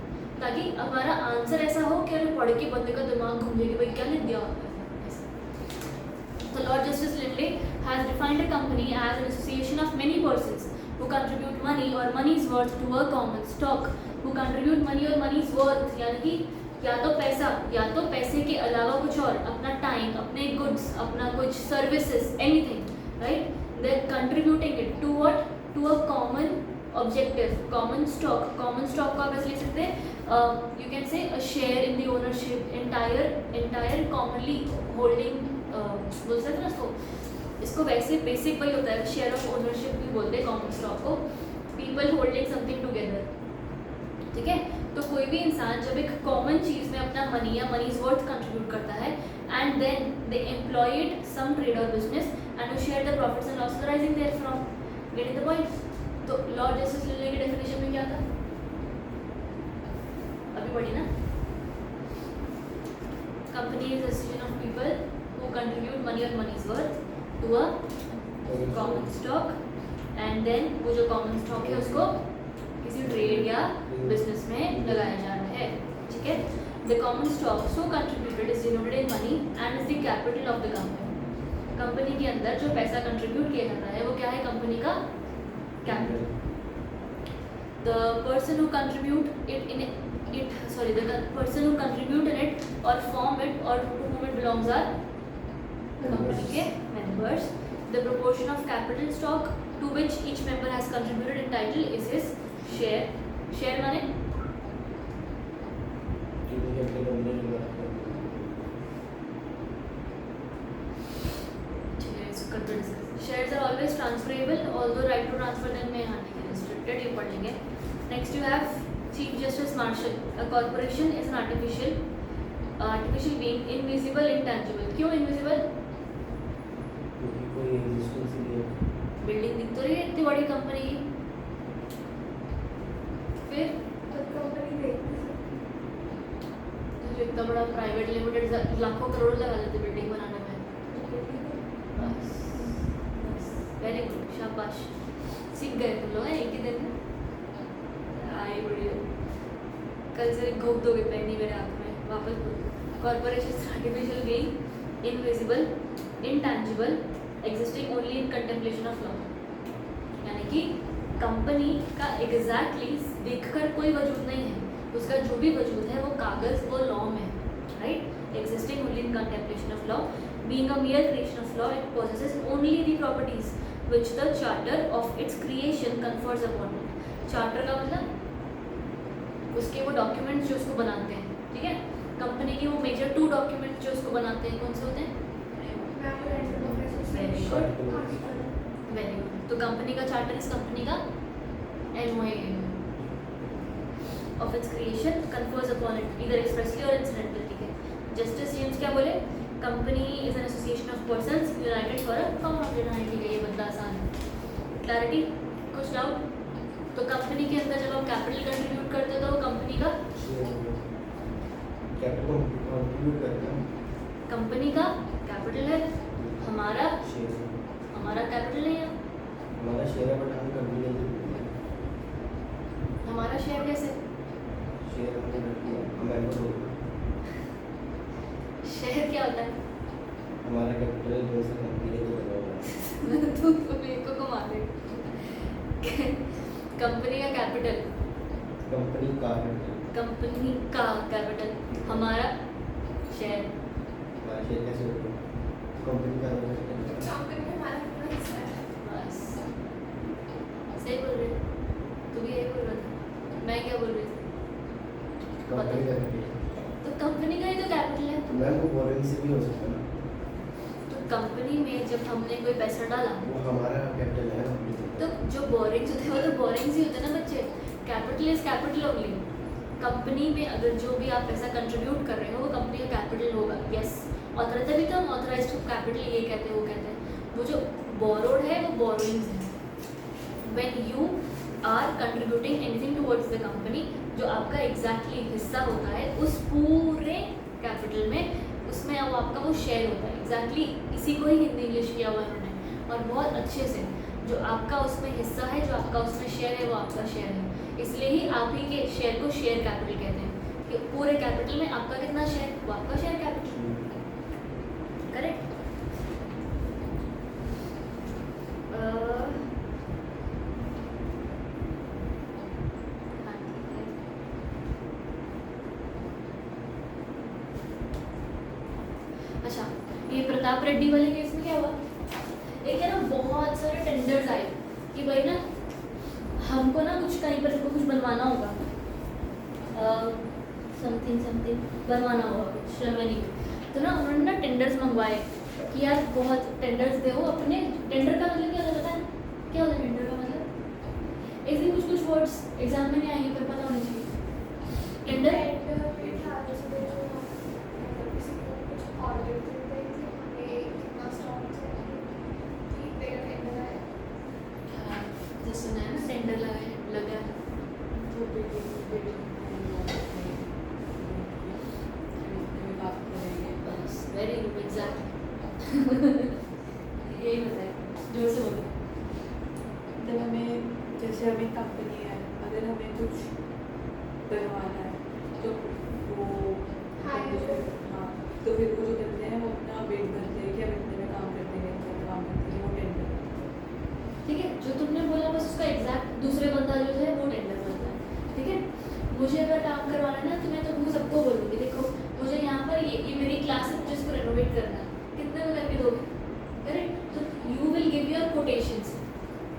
ताकि हमारा आंसर ऐसा हो कि अरे पढ़ के बंदे का दिमाग घूम जाए कि भाई क्या लिख दिया होता है। तो Lord Justice Lindley has defined a company as an association of many persons who contribute money or money's worth to a common stock, who contribute money or money's worth, यानी कि या तो पैसे के अलावा कुछ और, अपना टाइम, अपने गुड्स, अपना कुछ services, anything, right, they are contributing it to what, to a common objective, common stock. Common stock को आप ऐसे लिख सकते हैं, you can say a share in the ownership, entire commonly holding, बोल सकते हैं ना इसको वैसे बेसिक वही होता है, शेयर ऑफ ओनरशिप भी बोलते हैं कॉमन स्टॉक को। people holding something together. ठीक है, तो कोई भी इंसान जब एक कॉमन चीज़ में अपना मनी या मनीज वर्थ कंट्रीब्यूट करता है and then they employ it some trade or business and you share the profits and losses arising there from, getting the point. तो लॉ जस्टिस लेने की डेफिनेशन में क्या था अभी पढ़ी ना, company is association of people who contribute money or money's worth to a common stock and then वो जो कॉमन स्टॉक है उसको किसी ट्रेड या बिजनेस में लगाया जा रहा है. ठीक है, the common stock so contributed is denoted in money and is the capital of the company. Company के अंदर जो पैसा कंट्रीब्यूट किया जाता है वो क्या है, कंपनी का capital. The person who contribute the person who contribute in it or form it or to whom it belongs are company के members. The proportion of capital stock to which each member has contributed in title is his share. Share माने shares are always transferable although right to transfer them may not be restricted. ये पढ़ लेंगे. Next you have Chief Justice Marshall. A corporation is an artificial being, invisible, intangible. क्यों invisible? कोई existence नहीं है. Building दिख तो रही है इतनी बड़ी कंपनी की, फिर तो कंपनी देखती तो जो इतना बड़ा प्राइवेट लिमिटेड लाखों करोड़ लगा देते बिल्डिंग बनाने में. बस वेरी गुड, शाबाश, सीख गए तुम लोग एक ही दिन में. आई बढ़िया, कल से घोप दोगे पैनी मेरे हाथ में. वापस बोलो. Corporation artificial being, invisible, intangible, existing only in contemplation of law. यानी कि कंपनी का एग्जैक्टली देखकर कोई वजूद नहीं है, उसका जो भी वजूद है वो कागज़ वो लॉ में, right. Existing only in contemplation of law, being a मियर creation of law, it possesses only the properties which the charter of its creation confers upon it. Charter का मतलब उसके वो डॉक्यूमेंट्स जो उसको बनाते हैं. ठीक है, कंपनी के वो मेजर 2 डॉक्यूमेंट्स जो उसको बनाते हैं कौन से होते हैं? Very good. तो कंपनी का चार्टर इस कंपनी का MOA of its creation confers upon it either expressly or incidentally. ठीक है, जस्टिस जेम्स क्या बोले, company is an association of persons United for a common object. ठीक है, ये बदला आसान है. क्लैरिटी, कुछ डाउट? तो कंपनी के अंदर जब हम कैपिटल कंट्रीब्यूट करते हैं तो कंपनी का कैपिटल कंट्रीब्यूट करते हैं. कंपनी का कैपिटल है, हमारा शेयर, हमारा कैपिटल नहीं है. हमारा शेयर है बट हम कंपनी नहीं. हमारा शेयर कैसे? शेयर हमने रख दिया, हम मेंबर हो गए. शेयर क्या होता है? हमारा कैपिटल जो से कंपनी ने तो बनाया. तो मेरे को घुमा दे. कंपनी का कैपिटल, कंपनी का कैपिटल, कंपनी का कैपिटल, हमारा शेयर. हमारा शेयर कैसे होगा? कंपनी का कैपिटल. कंपनी में हमारा कितना हिस्सा है? बस सही बोल रहे. तू भी यही बोल रहा था, मैं क्या बोल रही थी? कंपनी का कैपिटल. तो कंपनी का ही तो कैपिटल है. तो मैम वो बोरिंग से भी हो सकता है ना. तो कंपनी में जब हमने कोई पैसा डाला वो हमारा कैपिटल है. तो जो बोरिंग्स होते हैं वो तो बोरिंग्स ही होते हैं ना बच्चे. Capital is capital only. Company में अगर जो भी आप पैसा कंट्रीब्यूट कर रहे हो वो कंपनी का कैपिटल होगा. यस, ऑथराइज, तभी तो हम ऑथराइज टू कैपिटल ये कहते हैं, वो कहते हैं. वो जो बोरोड है वो बोरोइंग्स है. When you are contributing anything towards the company, जो आपका एग्जैक्टली हिस्सा होता है उस पूरे कैपिटल में, उसमें वो आपका वो शेयर होता है. एग्जैक्टली इसी को ही हिंदी इंग्लिश किया हुआ इन्होंने, और बहुत अच्छे से. जो आपका उसमें हिस्सा है, जो आपका उसमें शेयर है, वो आपका शेयर है. इसलिए ही आप ही के शेयर को शेयर कैपिटल कहते हैं कि पूरे कैपिटल में आपका कितना शेयर, वो आपका शेयर कैपिटल. करेक्ट. अच्छा, ये प्रताप रेड्डी वाले केस में क्या हुआ, एक है ना बहुत सारे टेंडर्स आए कि भाई ना हमको ना कुछ कहीं पर कुछ बनवाना होगा, समथिंग बनवाना होगा कुछ रेवेन्यू. तो ना उन्होंने ना टेंडर्स मंगवाए कि यार बहुत टेंडर्स दो अपने. टेंडर का मतलब क्या होता है, क्या होता है टेंडर का मतलब? एक दिन वर्ड्स एग्जाम में नहीं आएंगे पर पता होने चाहिए। टेंडर टेंडर में था जैसे जो मतलब किसी को कुछ ऑर्डर देते थे हमें कितना स्टॉक चाहिए कि तेरा टेंडर आया जो सुना है ना टेंडर लगा है। तो बिल्डिंग में काम करेंगे। बस वेरी गुड एग्जैक्ट यही बताए जोर से बोलो। जब हमें जैसे अभी कंपनी है, अगर हमें कुछ बनवाना है तो वो हाँ, हाँ तो फिर वो जो करते हैं वो अपना वेट करते हैं कि हम इतने में काम करते हैं, इतने में काम करते हैं, वो टेंडर। ठीक है, जो तुमने बोला बस उसका एग्जैक्ट दूसरे बंदा जो है वो टेंडर बोलता है। ठीक है, मुझे अगर काम करवाना है ना तो मैं तो वो सबको बोलूँगी देखो मुझे यहाँ पर ये मेरी क्लास है, मुझे इसको रेनोवेट करना है, कितने में करके दोगे? करेक्ट, तो you will give your quotations.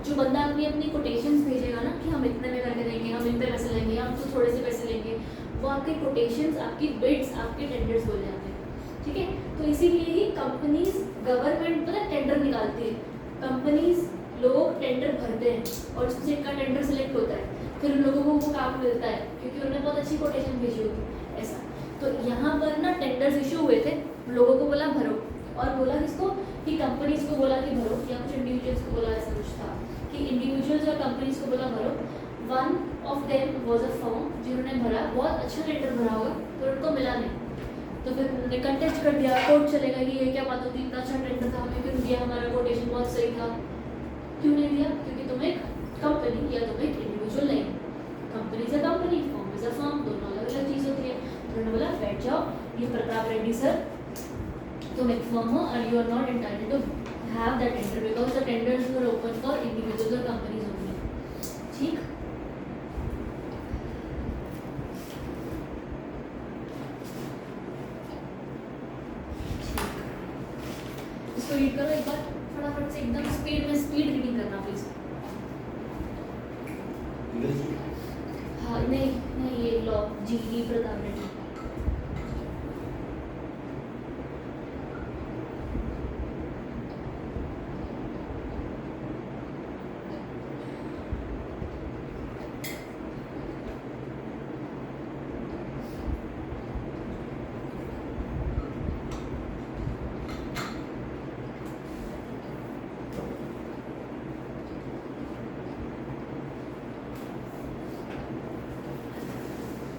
जो बंदा अपनी कोटेशंस भेजेगा ना कि हम इतने में करके देंगे, हम इन पे पैसे लेंगे, हम तो थोड़े से पैसे लेंगे, वो आपके कोटेशंस, आपकी बिड्स, आपके टेंडर्स बोल जाते हैं। ठीक है, तो इसीलिए ही कंपनीज गवर्नमेंट पता टेंडर निकालती है, कंपनीज लोग टेंडर भरते हैं और उससे जिनका टेंडर सेलेक्ट होता है फिर उन लोगों को वो काम मिलता है क्योंकि उन्होंने बहुत अच्छी कोटेशन भेजी होगी ऐसा। तो यहाँ पर ना टेंडर्स इशू हुए थे, लोगों को बोला भरो और बोला किसको कि कंपनीज को बोला कि भरो या कुछ इंडिविजुअल्स को बोला, ऐसा कुछ था कि इंडिविजुअल्स और कंपनीज को बोला भरो। One of them was a firm जिन्होंने भरा, बहुत अच्छा टेंडर भरा होगा तो उनको मिला नहीं, तो फिर उन्होंने कंटेस्ट कर दिया, कोर्ट चलेगा कि ये क्या बात होती, इतना अच्छा टेंडर था हमें क्यों दिया, हमारा कोटेशन बहुत सही था, क्यों नहीं दिया? क्योंकि तुम एक कंपनी या तुम एक इंडिविजुअल नहीं। कंपनी से company, firm is a firm, दोनों अलग अलग चीज़ होती है। तो उन्होंने बोला बैठ जाओ, ये प्रताप रेड्डी सर तुम एक फर्म हो और you are not entitled to have that tender because the tenders were open for individuals और कंपनीज ओनली। ठीक, इसको रीड करो एक बार फटाफट से, एकदम स्पीड में, स्पीड रीडिंग करना प्लीज। हाँ नहीं नहीं, ये लॉ जी प्रताप रेड्डी।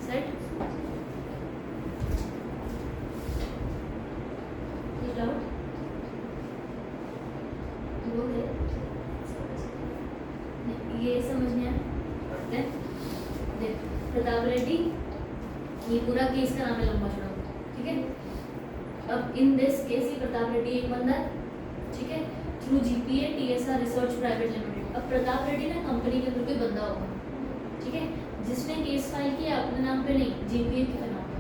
सेट डाउट बोल दे, ये समझ में आया? देख प्रताप रेड्डी, ये पूरा केस का नाम है लंबा चौड़ा, ठीक है। अब इन दिस केस ये प्रताप रेड्डी एक बंदा है, ठीक है, through GPA TSR research private limited. अब प्रताप रेड्डी ना कंपनी के अंदर कोई बंदा होगा, ठीक है, जिसने केस फाइल किया अपने नाम पे नहीं, जीपीए के नाम पे।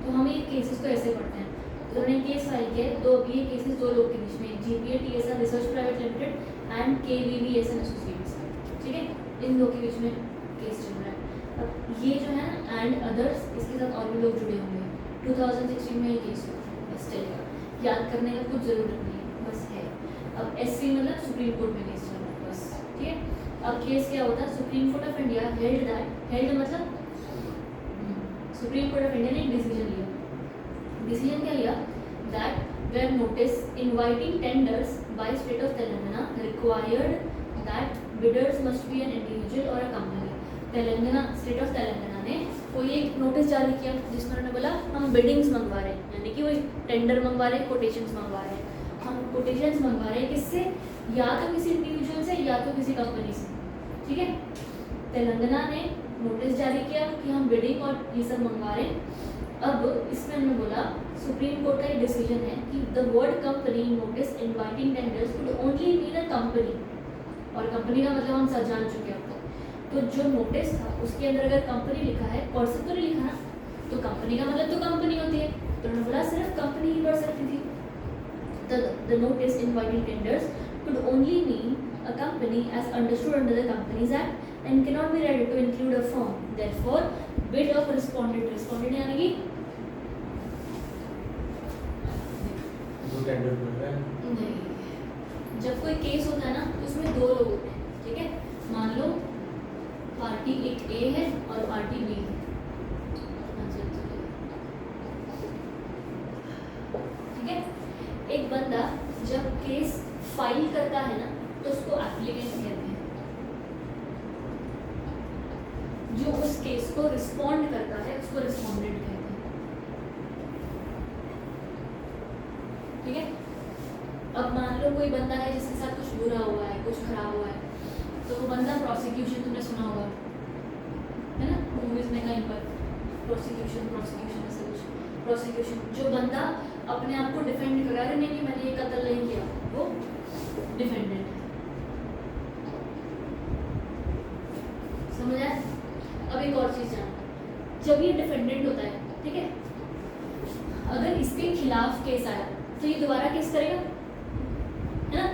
तो हम ये केसेस को ऐसे पढ़ते हैं, तो उन्होंने केस फाइल किया दो, अभी ये केसेस दो लोग के बीच में, GPA TSR research private limited and KVVSN associates, ठीक है, इन दो के बीच में केस चल रहा है। अब ये जो है एंड अदर्स, इसके साथ और भी लोग जुड़े होंगे। 2016 में ये केस हुआ, बस चलेगा, याद करने का कुछ ज़रूरत नहीं है, बस है। अब एससी मतलब सुप्रीम कोर्ट में केस चल रहा है, बस ठीक है। अब केस क्या होता है, supreme court of India held that, held मतलब सुप्रीम कोर्ट ऑफ इंडिया ने एक डिसीजन लिया, डिसीजन क्या लिया, that where notice inviting tenders by state of Telangana required that bidders must be an individual or a company. Telangana, state of Telangana ने कोई एक notice जारी किया जिसमें उन्होंने बोला हम बिडिंग्स मंगवा रहे हैं, यानी कि वही टेंडर मंगवा रहे हैं, कोटेशंस मंगवा रहे हैं, हम कोटेशंस मंगवा रहे हैं किससे, या तो किसी इंडिविजुअल से या तो किसी कंपनी से, ठीक है। तेलंगाना ने नोटिस जारी किया कि हम बिडिंग और ये सब मंगवा रहे हैं। अब इसमें उन्होंने बोला, सुप्रीम कोर्ट का एक डिसीजन है कि the word company notice inviting tenders could only mean a company, और कंपनी का मतलब हम सब जान चुके हैं अब तक। तो जो नोटिस था उसके अंदर अगर कंपनी लिखा है, पर्सन तो नहीं लिखा ना, तो कंपनी का मतलब तो कंपनी होती है, तो उन्होंने बोला सिर्फ कंपनी ही पढ़ सकती थी। The notice inviting tenders could only mean a company as understood under the Companies Act and cannot be read to include a firm. Therefore, bid of respondent, respondent यानी कि जो टेंडर कर रहा है, नहीं, जब कोई केस होता है ना तो उसमें दो लोग होते हैं, ठीक है। मान लो पार्टी एक ए है और पार्टी बी है। ठीक है, एक बंदा जब केस फाइल करता है ना तो उसको एप्लीकेंट कहते हैं, जो उस केस को रिस्पॉन्ड करता है उसको रिस्पॉन्डेंट कहते हैं। ठीक है, अब मान लो कोई बंदा है जिसके साथ कुछ बुरा हुआ है, कुछ खराब हुआ है, तो वो बंदा प्रोसिक्यूशन, तुमने सुना होगा है ना मूवीज में कहीं पर, प्रोसिक्यूशन ऐसा कुछ, प्रोसिक्यूशन जो बंदा अपने आप को डिफेंड करा रहे नहीं मैंने ये कत्ल नहीं किया, वो डिफेंडेंट है। समझ आया? अब एक और चीज जानो, जब ये डिफेंडेंट होता है, ठीक है, अगर इसके खिलाफ केस आया तो ये दोबारा केस करेगा, है ना?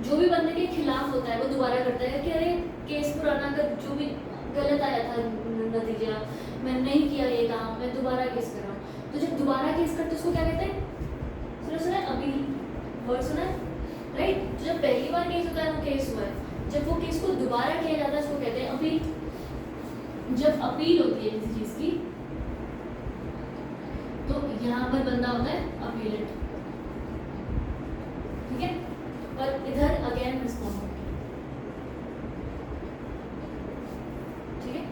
जो भी बंदे के खिलाफ होता है वो दोबारा करता है कि अरे केस पुराना का जो भी गलत आया था नतीजा, मैंने नहीं किया ये काम, मैं दोबारा केस कर रहा हूँ। तो जब दोबारा केस करते उसको क्या कहते हैं? सुना है अपील, वर्ड सुना है, राइट? तो जब पहली बार केस होता है वो केस हुआ है, जब वो केस को दोबारा किया जाता है उसको कहते हैं अपील। जब अपील होती है किसी चीज की तो यहाँ पर बंदा होता है अपीलेंट, ठीक है, और इधर अगेन रिस्पॉन्डेंट। ठीक है,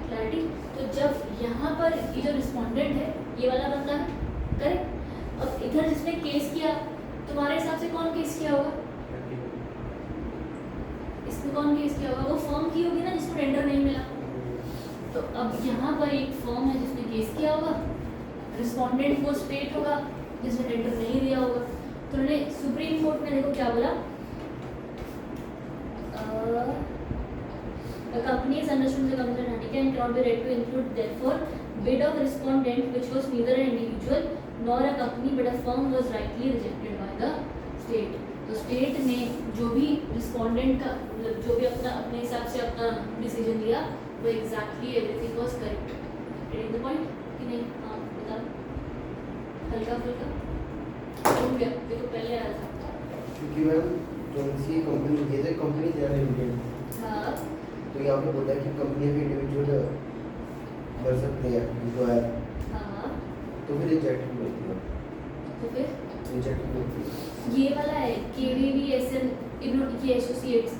क्लैरिटी? तो जब यहाँ पर ये जो रिस्पॉन्डेंट है ये वाला बंदा है, करेक्ट? अब इधर जिसने केस किया, तुम्हारे हिसाब से कौन केस किया होगा? इसमें कौन केस किया होगा? वो फर्म की होगी ना जिसको टेंडर नहीं मिला। तो अब यहाँ पर एक फर्म है जिसने केस किया होगा, रिस्पॉन्डेंट वो स्टेट होगा जिसने टेंडर नहीं दिया होगा। तो उन्होंने सुप्रीम कोर्ट ने देखो क्या बोला, a company is understood the company entity and cannot be read to include therefore bid of respondent which was neither an individual nor a company but a firm was rightly rejected by the state। तो state ने जो भी respondent का मतलब जो भी अपने हिसाब से अपना डिसीजन लिया वो exactly everything was correct. Getting the point कि नहीं? हाँ बताओ, हल्का फुल्का हो गया, देखो पहले आया था क्योंकि मैम जो सी कंपनी ये है कंपनी तेरा लिमिटेड, हाँ तो यहाँ पे बोलता है कि कंपनी भी इंडिविजुअल कर सकते हैं जो है, हाँ, तो फिर रिजेक्ट भी होती है, तो फिर रिजेक्ट भी होती है। ये वाला है KVVSL ये एसोसिएट्स,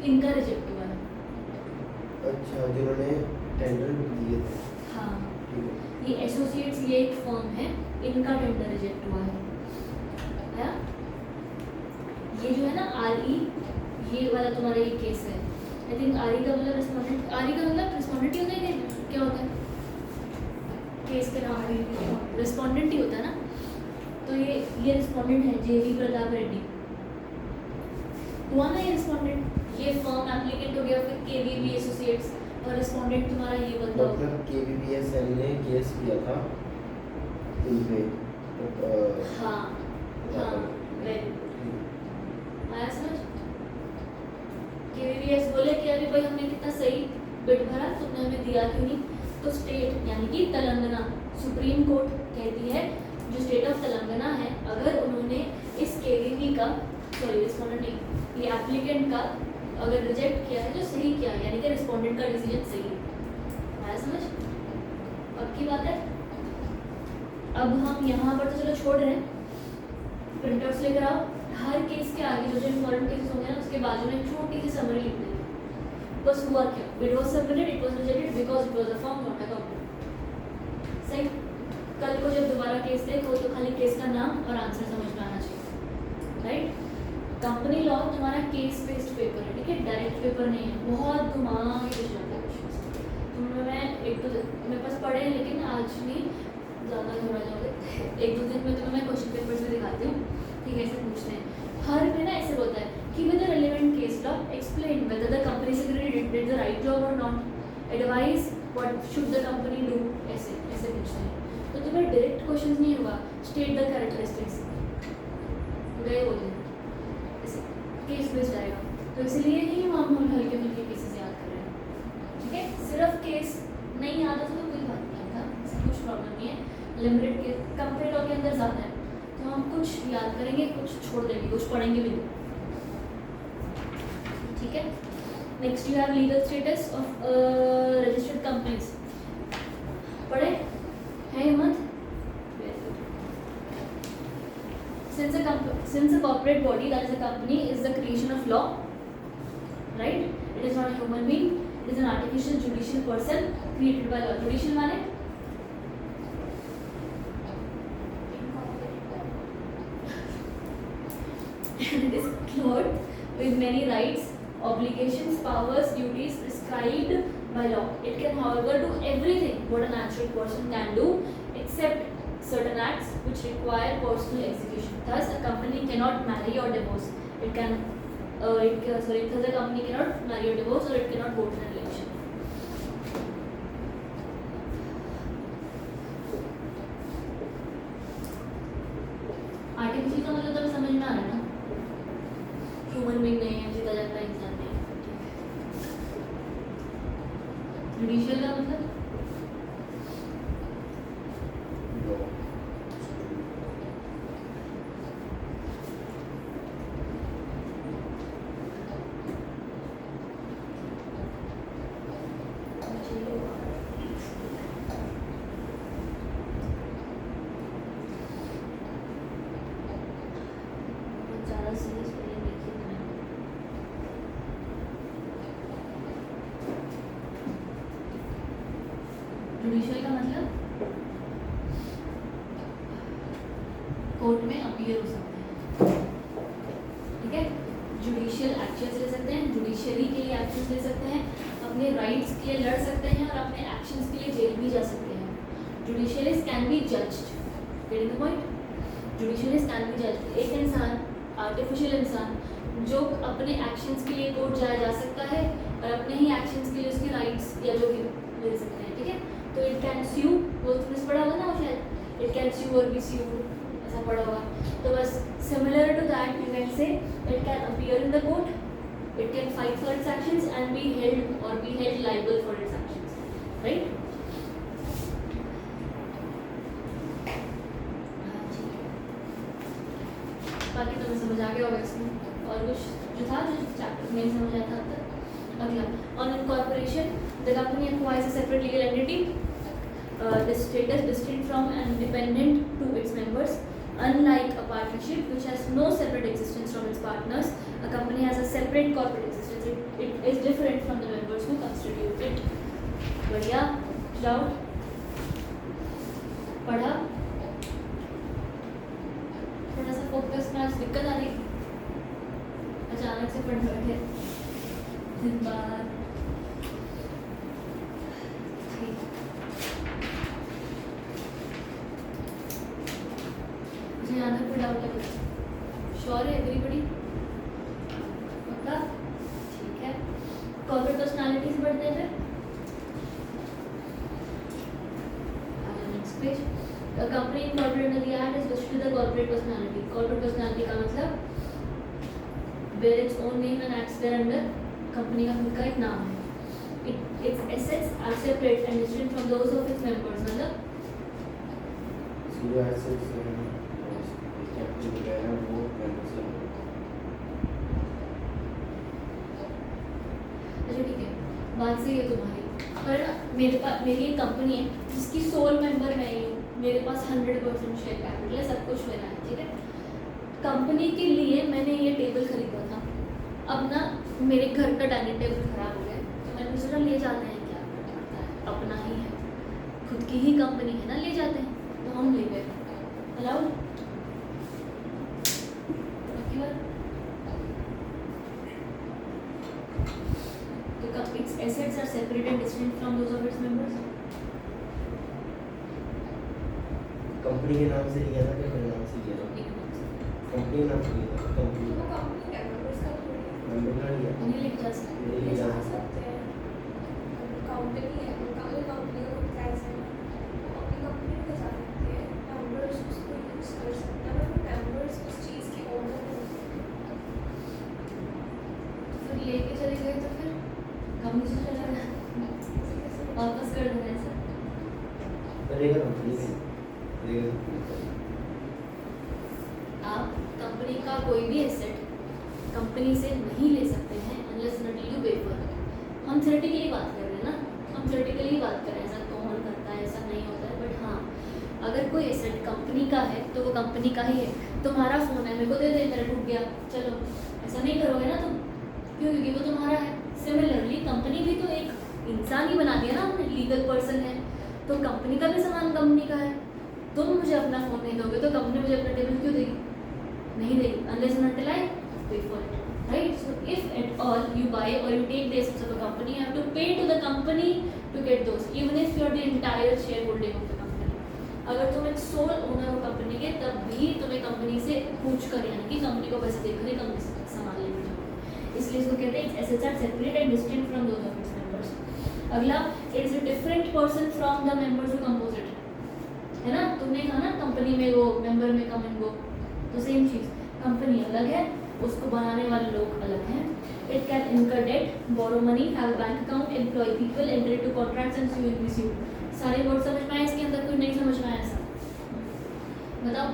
इनका रिजेक्ट हुआ है। अच्छा, जिन्होंने टेंडर दिए थे, हाँ, ठीक है। ये एसोसिएट्स ये एक फर्म है, इनका टेंडर रिजेक्ट हुआ है। आया? ये जो है ना RE, ये वाला तुम्हारा ये केस है। आई थिंक RE का मतलब रिस्पॉन्डेंट, RE का मतलब रिस्पॉन्डेंट ही होता है कि क्या होता है? केस के नाम रिस्पॉन्डेंट ही होता है ना। तो ये रिस्पॉन्डेंट है JV प्रताप रेड्डी, हुआ ना ये रिस्पॉन्डेंट, ये फर्म एप्लीकेंट हो गया, फिर KVV एसोसिएट्स और रिस्पॉन्डेंट तुम्हारा ये बंदा होगा। मतलब KVVSL ने केस किया था इन पे, हाँ हाँ, वेरी आया समझ? KVVS बोले कि अरे भाई हमने कितना सही बिड भरा, तुमने हमें दिया क्यों नहीं? तो स्टेट यानी कि तेलंगाना सुप्रीम कोर्ट कहती है जो स्टेट ऑफ तेलंगाना है, अगर उन्होंने इस KVV का रिस्पॉन्डेंट नहीं, ये एप्लीकेंट का अगर रिजेक्ट किया है तो सही किया है, यानी कि रिस्पॉन्डेंट का डिसीजन सही है। आया समझ? पक्की बात है? अब हम यहाँ पर तो चलो छोड़ रहे हैं, प्रिंटआउट्स लेकर आओ, हर केस के आगे जो जो इम्पोर्टेंट केसेस होंगे ना उसके बाजू में छोटी सी समरी लिख देंगे, बस हुआ क्या, it was submitted, it was rejected because it was a firm not a company. सही? कल को जब दोबारा केस देखो तो खाली केस का नाम और आंसर समझ में आना चाहिए, राइट? कंपनी लॉ तुम्हारा केस बेस्ड पेपर है, ठीक है, डायरेक्ट पेपर नहीं है, बहुत घुमा के पूछ जाता है क्वेश्चन। तुम्हें मैं एक दो मेरे पास पढ़े हैं लेकिन आज नहीं, ज़्यादा घबरा जाओगे, एक दो दिन में तुम्हें मैं क्वेश्चन पेपर से दिखाती हूँ, ठीक है? ऐसे पूछते हैं हर में ना, ऐसे होता है कि with the relevant case law explain whether the company secretary did the right job or not, advise what should the company do, ऐसे ऐसे पूछते हैं। तो तुम्हें डायरेक्ट क्वेश्चन नहीं होगा, स्टेट द कैरेक्टरिस्टिक्स गए बोले, ऐसे केस बेस्ड आएगा। तो इसलिए ही हम हल्के फुल्के केसेस याद कर रहे हैं, ठीक है? सिर्फ केस नहीं याद आता तो कोई बात नहीं था, ऐसा कुछ प्रॉब्लम नहीं है। लिमिटेड केस कंपनी लॉ के अंदर ज़्यादा है, तो हम कुछ याद करेंगे, कुछ छोड़ देंगे, कुछ पढ़ेंगे भी नहीं, ठीक है? Next you have legal status of registered companies. पढ़े है हिम्मत? Since a corporate body, that is a company, is the creation of law, right? It is not a human being. It is an artificial judicial person created by law. Judicial माने it is clothed with many rights, obligations, powers, duties prescribed by law. It can, however, do everything what a natural person can do, except certain acts which require personal execution. Thus, a company cannot marry or divorce. It can, thus a company cannot marry or divorce, or it cannot vote in an election. Artificial का मतलब तो समझ में आ रहा है ना, human being नहीं है, जीता जागता इंसान नहीं है. जुडिशियल का मतलब ज़्यादा सीरियस नहीं देखिए मैंने. जुडिशियल का मतलब कोर्ट में अपीयर हो सकते हैं, ठीक है. जुडिशियल एक्शंस ले सकते हैं, जुडिशरी के लिए एक्शंस ले सकते हैं, अपने राइट्स के लिए लड़ सकते हैं और अपने एक्शंस के लिए जेल भी जा सकते हैं. Judicialist can be judged. Getting the point? Judicialist can be judged. एक इंसान, आर्टिफिशियल इंसान, जो अपने एक्शंस के लिए कोर्ट जाया जा सकता है और अपने ही एक्शंस के लिए उसके राइट्स या जो भी ले सकते हैं, ठीक है. तो इट कैन स्यू, वो तुमने पढ़ा होगा ना वो शायद, इट कैन स्यू और बी स्यूड, ऐसा पढ़ा होगा. तो बस similar to that you can say it can appear in the court, it can fight for its actions and be held liable for its actions, right. बाकी तुम्हें समझ आ गया होगा इसमें. और कुछ जो था जो चैप्टर में समझ आया था अब तक. अगला, on incorporation the company acquires a separate legal entity, the status distinct from and independent to its members. Unlike a partnership which has no separate existence from its partners, a company has a separate corporate existence. It is different from the members who constitute it. बढ़िया, doubt पढ़ा, थोड़ा सा focus में आज दिक्कत आ रही, अचानक से पढ़ बैठे दिन बाद. मुझे यहाँ तक कोई डाउट है? श्योर है एवरीबडी? पक्का? ठीक है. कॉर्पोरेट पर्सनालिटीज बढ़ते हैं फिर. Next page. A company incorporated under the act is listed with a corporate personality. Corporate personality का मतलब bear its own name and acts thereunder. Company का खुद का एक नाम है. Its assets are separate and distinct from those of its members. मतलब zero assets capital वगैरह वो members हैं. अच्छा ठीक है, बात सही है तुम्हारी. पर मेरे पास मेरी एक कंपनी है जिसकी सोल मेंबर मैं ही हूँ. मेरे पास 100% शेयर कैपिटल है, सब कुछ मेरा है, ठीक है. कंपनी के लिए मैंने ये टेबल खरीदा था. अब ना मेरे घर का डाइनिंग टेबल खराब हो गया, तो मैंने सोचा ले जाते हैं, क्या पड़ता है, अपना ही है, खुद की ही कंपनी है ना, ले जाते हैं. तो हम ले गए. अलाउड? तो its assets are separate and distinct from those of its members. Company के नाम से लिया था क्या मेरे नाम से लिया था? कंपनी के नाम से लिया था. कंपनी वो कंपनी का मेंबर्स का थोड़ी है. मेंबर का लिया. उन्हें लेके जा सकते हैं. ले जा जा सकते हैं. कंपनी है, उनका वो कंपनी का खुद का ऐसा है. अपनी कंपनी को जा सकते हैं. मेंबर्स उसको यूज कर सकते हैं, पर मेंबर्स उस चीज़ के ओनर नहीं. फिर लेके चले गए तो फिर कंपनी से चला गया, वापस कर देना ऐसा. करेगा कंपनी से. आप कंपनी का कोई भी एसेट कंपनी से नहीं ले सकते हैं unless and until you pay for it. हम थ्योरेटिकली बात कर रहे हैं ना, हम थ्योरेटिकली बात कर रहे हैं, ऐसा कौन करता है, ऐसा नहीं होता है। बट हाँ, अगर कोई एसेट कंपनी का है तो वो कंपनी का ही है। तुम्हारा फ़ोन है, मेरे को दे दे, मेरा टूट गया, चलो, ऐसा नहीं करोगे ना तुम, क्यों? क्योंकि वो तुम्हारा है। सिमिलरली कंपनी भी तो एक इंसान ही बना दिया ना हमने, लीगल पर्सन है, तो कंपनी का भी सामान कंपनी का है। तुम मुझे अपना फ़ोन नहीं दोगे तो कंपनी मुझे अपना टेबल क्यों देगी? नहीं देगी, अनलेस एंड अनटिल आई पे for it, right? So if at all you buy or you take the assets of a company, you have to pay to the company to get those, even if you are the entire shareholding of the company. अगर तुम एक soul owner हो company के, तब भी तुम्हें company से पूछ कर, यानी कि कंपनी को पैसे देकर कंपनी से सामान लेने जाओ। इसलिए इसको कहते हैं assets are separate and distinct from those of its members. अगला, it is a different person from the members who compose it, है ना? तुमने कहा ना कंपनी में वो मेंबर में कम एंड गो, तो सेम चीज़, कंपनी अलग है, उसको बनाने वाले लोग अलग हैं। It can incur debt, borrow money, have bank account, employ people, enter into contracts and sue and be sued. सारे वर्ड समझ में आए? इसके अंदर कोई नहीं समझ में आया ऐसा बताओ?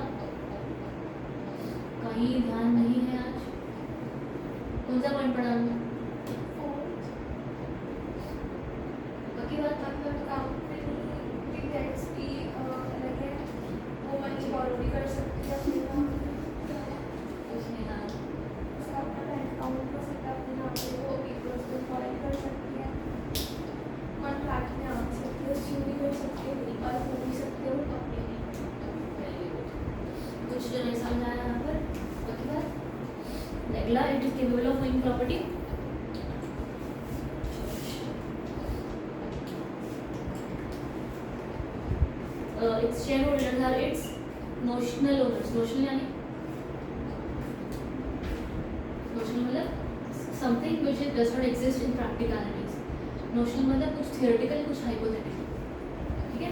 कहीं ध्यान नहीं है आज? कौन सा पॉइंट पढ़ा हमने? बाकी बात कंपनी डेट्स की अलग है, वो मनी बोरो भी कर सकती है अपने उसने कहा अपना बैंक अकाउंट हो सकता है अपने नाम पे, वो पीपल्स को फॉलो कर सकती है, कॉन्ट्रैक्ट में आ सकती है, स्यू भी कर सकती है, और हो भी सकती है वो कंपनी में। कुछ जो नहीं समझ आया यहाँ पर, बाकी बात। अगला, it is capable of owing property. Its shareholders are its notional owners. Notional यानी नोशनल मतलब something which does not exist in practicalities. Notional मतलब कुछ थियोरेटिकल, कुछ हाइपोथेटिकल, ठीक है?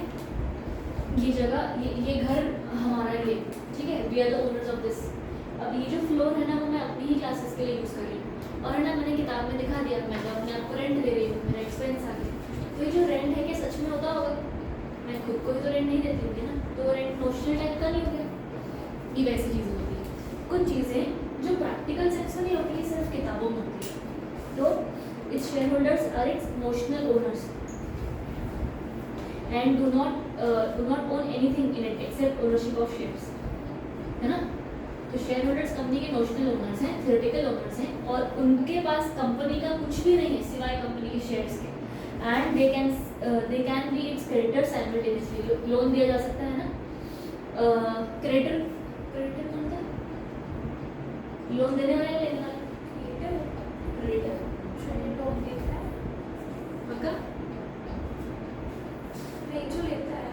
ये जगह, ये घर हमारा, ये ठीक है, we are the owners of this. अब ये जो फ्लोर है ना, वो मैं अपनी ही क्लासेस के लिए यूज़ कर रही हूँ, और है ना मैंने किताब में दिखा दिया, मैं तो अपने आप को रेंट दे रही हूँ, मेरा एक्सपेंस आ गया। तो ये जो रेंट है, क्या सच में होता होगा? मैं खुद को भी तो रेंट नहीं देती होगी ना, तो रेंट नोशनल टाइप का नहीं हो गया? ये वैसी चीज़ें होती है। कुछ चीज़ें जो प्रैक्टिकल सेंस में नहीं होती, सिर्फ किताबों में होती है। तो its shareholders are its notional owners and do not own anything in it except ownership of shares, है ना? तो शेयर होल्डर्स कंपनी के नोशनल ओनर्स हैं, थियोरेटिकल ओनर्स हैं, और उनके पास कंपनी का कुछ भी नहीं है सिवाय कंपनी के शेयर्स के। And they can be it's creditor simultaneously. Loan दिया जा सकता है ना, क्रेडिटर कौन था? लोन देने वाला या लेने वाला? क्रेडिटर लोन देता है, पक्का? नहीं जो लेता है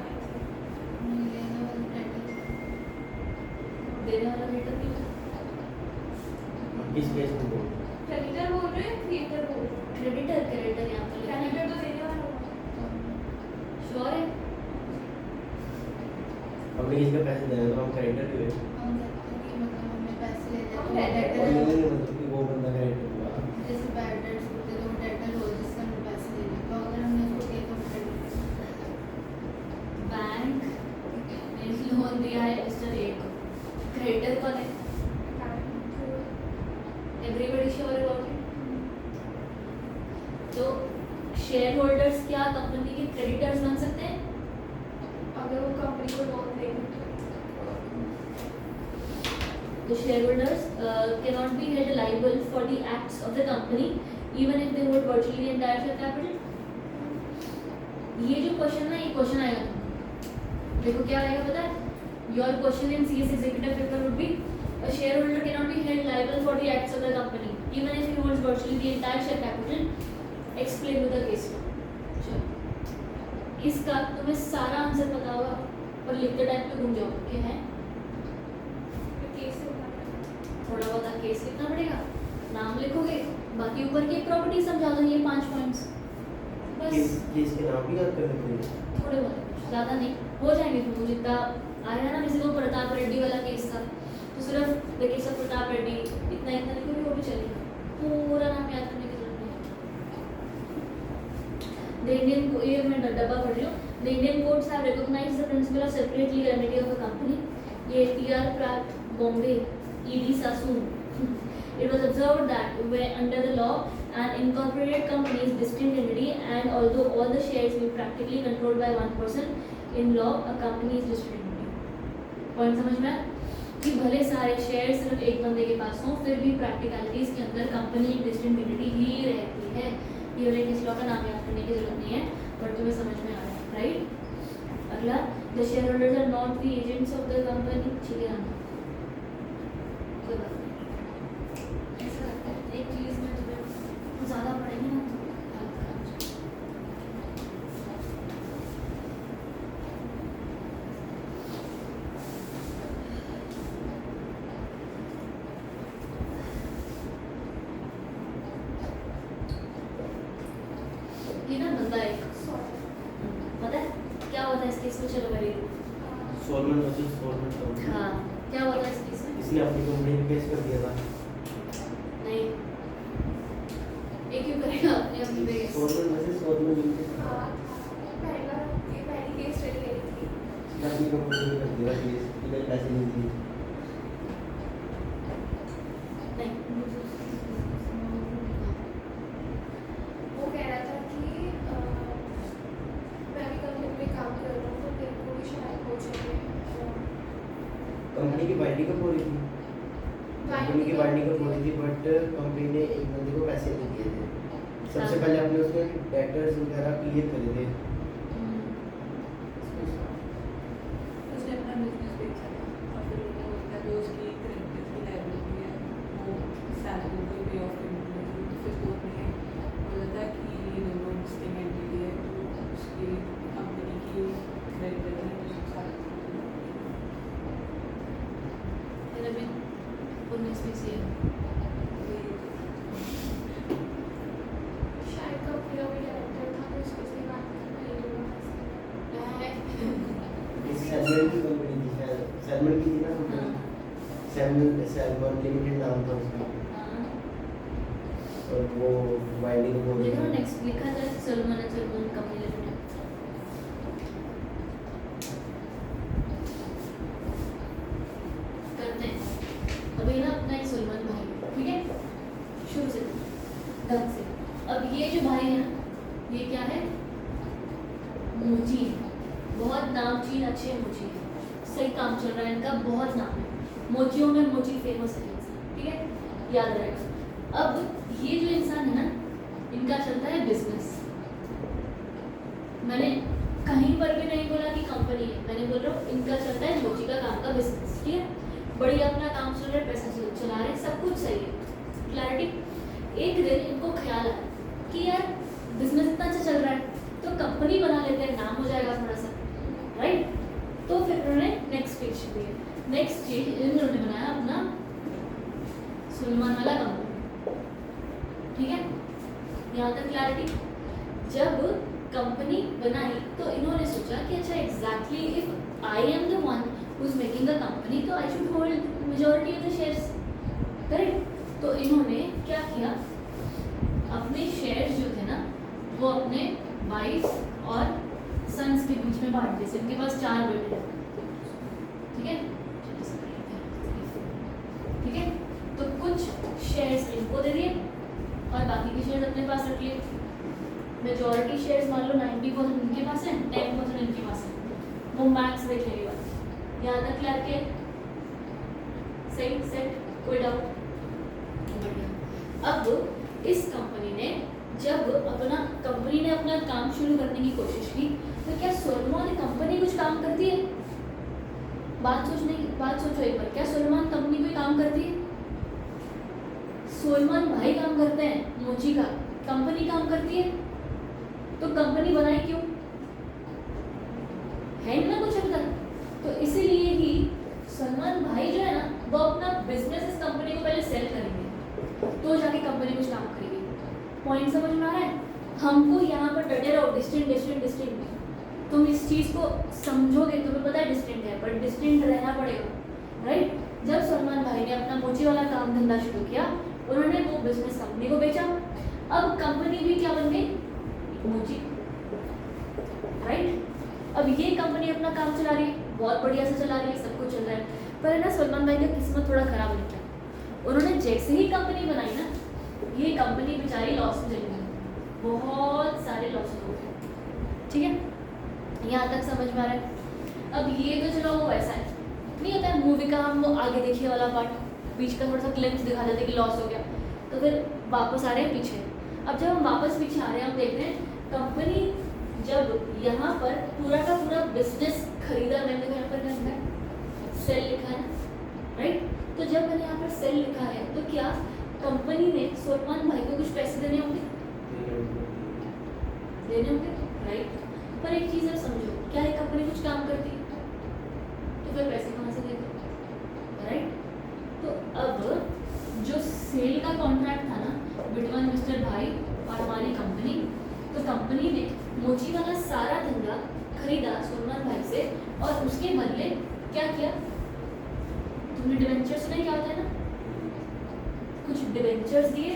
देने वाला क्रेडिटर नहीं होता। किस केस में बोल? क्रेडिटर बोल रहे हैं, क्रिएटर बोल रहे हैं। क्रेडिटर यहाँ पर लिखा है। क्रेडिटर तो देने वाला होगा। श्योर है? हमने किसी का पैसे देना तो हम क्रेडिटर ही हुए, हम कहते हैं कि मतलब हमें पैसे लेने हम तो debtor और debtor लेने है। का मतलब कि वो बंदा क्रेडिटर हुआ। जैसे बैड डेट्स होते हैं तो वो डेटर हो, जिससे हमें पैसे देने, तो अगर हमने उसको दिया तो क्रेडिटर। बैंक ने लोन दिया है मिस्टर ए को, क्रेडिटर कौन है? Everybody sure about it? तो शेयर होल्डर्स क्या कंपनी के क्रेडिटर्स बन सकते हैं? अगर वो कंपनी को लोन देंगे तो The shareholders cannot be held liable for the acts of the company even if they hold virtually the entire share capital. ये जो क्वेश्चन ना, ये क्वेश्चन आएगा तुमको, देखो क्या आएगा पता है? Your question in CS executive paper would be a shareholder cannot be held liable for the acts of the company even if he holds virtually the entire share capital. Explain with the case law. चलो, इसका तुम्हें सारा answer पता होगा पर लिखते type पे घूम जाओगे कि है केस से बना थोड़ा बहुत केस लिखना पड़ेगा, नाम लिखोगे, बाकी ऊपर की प्रॉपर्टी समझा दो, ये 5 पॉइंट्स बस। केस के नाम भी याद कर लेते हैं। थोड़े बहुत, ज़्यादा नहीं, हो जाएंगे तुमको जितना आया ना। किसी को प्रताप रेड्डी वाला केस था तो सिर्फ the case of Pratap Reddy इतना इतना लिखोगे, वो भी चलेगा, पूरा नाम याद करने की जरूरत नहीं है। द इंडियन को, ये मैं डब्बा पढ़ रही हूँ। The Indian courts have recognized the principle of separate legal entity of a company. ये TR Pratt Bombay ED Sassoon. It was observed that where under the law An incorporated company is distinct entity, and although all the shares be practically controlled by one person, in law a company is distinct entity. Point समझ में आया? कि भले सारे share सिर्फ एक बंदे के पास हों, फिर भी प्रैक्टिकलिटीज के अंदर कंपनी एक डिस्टिंक्ट एंटिटी ही रहती है। ये वाले किस लॉ का नाम याद करने की जरूरत नहीं है, पर तुम्हें समझ में आ रहा है, राइट। अगला, the shareholders are not the agents of the company. ठीक है ना, कोई बात नहीं, ऐसा लगता है एक चीज़ में तुम्हें ज़्यादा पढ़ेंगे ना तो हालत खराब हो जाएगी। ये ना बंदा एक पता है क्या होता है इस केस में? चलो मेरी सोलमन वर्सेस सोलमन कंपनी। हाँ, क्या होता है इस केस में? इसने अपनी कंपनी में केस कर दिया था। नहीं, ये क्यों करेगा अपनी पे case? Solomon versus Solomon limited पहली केस स्टडी करी थी। इसने अपनी कंपनी में कर दिया केस, इन्हें पैसे नहीं दिए। नहीं, वो कह रहा था कि मैं अभी कंपनी में काम कर रहा हूँ तो मेरे को भी शायद हो जाए। कंपनी की बाइंडिंग कब हो रही थी? कंपनी की बाइंडिंग कब हो रही थी, बट कंपनी ने एक बंदे को पैसे नहीं दिए थे। सबसे हाँ। पहले आपने उसके डेटर्स वगैरह क्लियर करे थे। उसने अपना बिजनेस बेचा था और फिर उन्होंने बोला जो उसकी क्रेडिटर्स की लायबिलिटी है वो सैलरी को पे ऑफ करनी पड़ेगी। तो फिर कोर्ट ने बोला था कि ये दोनों डिस्टिंक्ट एंटिटी है, तो उसकी कंपनी की क्रेडिटर है तो उसको सारा मेरा भी 19 में से है। शायद कंपनी का भी डायरेक्टर था तो उसको इसलिए बात करना ये लोग इस सैलमन की कंपनी थी, शायद सैलमन की थी ना कंपनी। सैलमन लिमिटेड नाम था उसका, हाँ, और वो बाइंडिंग हो रही देखो थी। नेक्स्ट लिखा था Salman and Salman company limited. करते हैं अभी ना अपना एक सलमान भाई, ठीक है, शुरू से ढंग से। अब ये जो भाई है ना, ये क्या है? मोची है, बहुत नामचीन अच्छे मोची है, सही काम चल रहा है इनका, बहुत नाम है मोचियों में, मोची फेमस है इंसान, ठीक है, याद रहेगा। अब ये जो इंसान है ना, इनका चलता है बिजनेस। मैंने कहीं पर भी नहीं बोला कि कंपनी है, मैंने बोल रहा हूँ इनका चलता है मोची का काम का बिजनेस, ठीक है, बढ़िया अपना काम चल रहा है, पैसा चला रहे हैं, सब कुछ सही है, क्लैरिटी। एक दिन इनको ख्याल आया कि यार बिजनेस इतना अच्छा चल रहा है तो कंपनी बना लेते हैं, नाम हो जाएगा थोड़ा सा, राइट। तो फिर उन्होंने नेक्स्ट स्टेज दिया। नेक्स्ट स्टेज इन्होंने बनाया अपना सुलमान वाला कंपनी, ठीक है, यहाँ तक क्लैरिटी। जब कंपनी बनाई तो इन्होंने सोचा कि अच्छा exactly if I am the one who is making the company तो I should hold majority of the shares, correct. तो इन्होंने क्या किया, अपने शेयर्स जो थे ना वो अपने वाइफ और सन्स के बीच में बांट दिए। इनके पास 4 बेटे हैं, ठीक है, ठीक है। तो कुछ शेयर्स इनको दे दिए और बाकी के शेयर्स अपने पास रख लिए। मेजॉरिटी शेयर्स मान लो 90% इनके पास है, 10% इनके पास है, वो मैक्स देख लेगी बात। यहाँ तक क्लियर किया, सही सेट, कोई डाउट? बढ़िया। अब इस कंपनी ने जब कंपनी ने अपना काम शुरू करने की कोशिश की तो क्या सोलमान कंपनी कुछ काम करती है? बात सोचो एक बार, क्या सोलमान कंपनी कोई काम करती है? सोलमान भाई काम करते हैं मोची का, कंपनी काम करती है, तो कंपनी बनाई क्यों? है ना कुछ अंतर। तो इसीलिए ही सलमान भाई जो है ना वो अपना बिजनेस इस कंपनी को पहले सेल करेंगे तो जाके कंपनी कुछ काम करेगी। पॉइंट समझ में आ रहा है? हमको यहाँ पर डटे रहो डिस्टिंक्ट। तुम इस चीज़ को समझोगे, तुम्हें पता है डिस्टिंक्ट है, पर डिस्टिंक्ट रहना पड़ेगा, राइट। जब सलमान भाई ने अपना मोची वाला काम धंधा शुरू किया, उन्होंने वो बिजनेस कंपनी को बेचा। अब कंपनी भी क्या बन गई? मोची, राइट। अब ये कंपनी अपना काम चला रही है, बहुत बढ़िया से चला रही है, सब कुछ चल रहा है, पर है ना सलमान भाई का किस्मत थोड़ा खराब निकला। उन्होंने जैसे ही कंपनी बनाई ना ये कंपनी बेचारी लॉस में चली गई, बहुत सारे लॉसेस हो गए, ठीक है, यहाँ तक समझ में आ रहा है। अब ये तो चलो वो वैसा है, नहीं होता है मूवी का हम वो आगे देखिए वाला पार्ट, बीच का थोड़ा सा ग्लिम्स दिखा देते हैं कि लॉस हो गया, तो फिर वापस आ रहे हैं पीछे। अब जब हम वापस पीछे आ रहे हैं, हम देख रहे हैं कंपनी जब यहाँ पर पूरा का पूरा बिजनेस खरीदा, मैंने देखा यहाँ पर क्या लिखा है, सेल लिखा है ना, राइट। तो जब मैंने यहाँ पर सेल लिखा है, तो क्या कंपनी ने सलमान भाई को कुछ पैसे देने होंगे, राइट। पर एक चीज़ है समझो, क्या ये कंपनी कुछ काम करती तो फिर पैसे कहाँ से देते, राइट। तो अब जो सेल का कॉन्ट्रैक्ट था ना बिटवीन मिस्टर भाई और हमारी कंपनी, तो कंपनी ने मोची वाला सारा धंधा खरीदा सलमान भाई से, और उसके बदले क्या किया, तुमने डिवेंचर सुना क्या होता है ना, कुछ डिवेंचर्स दिए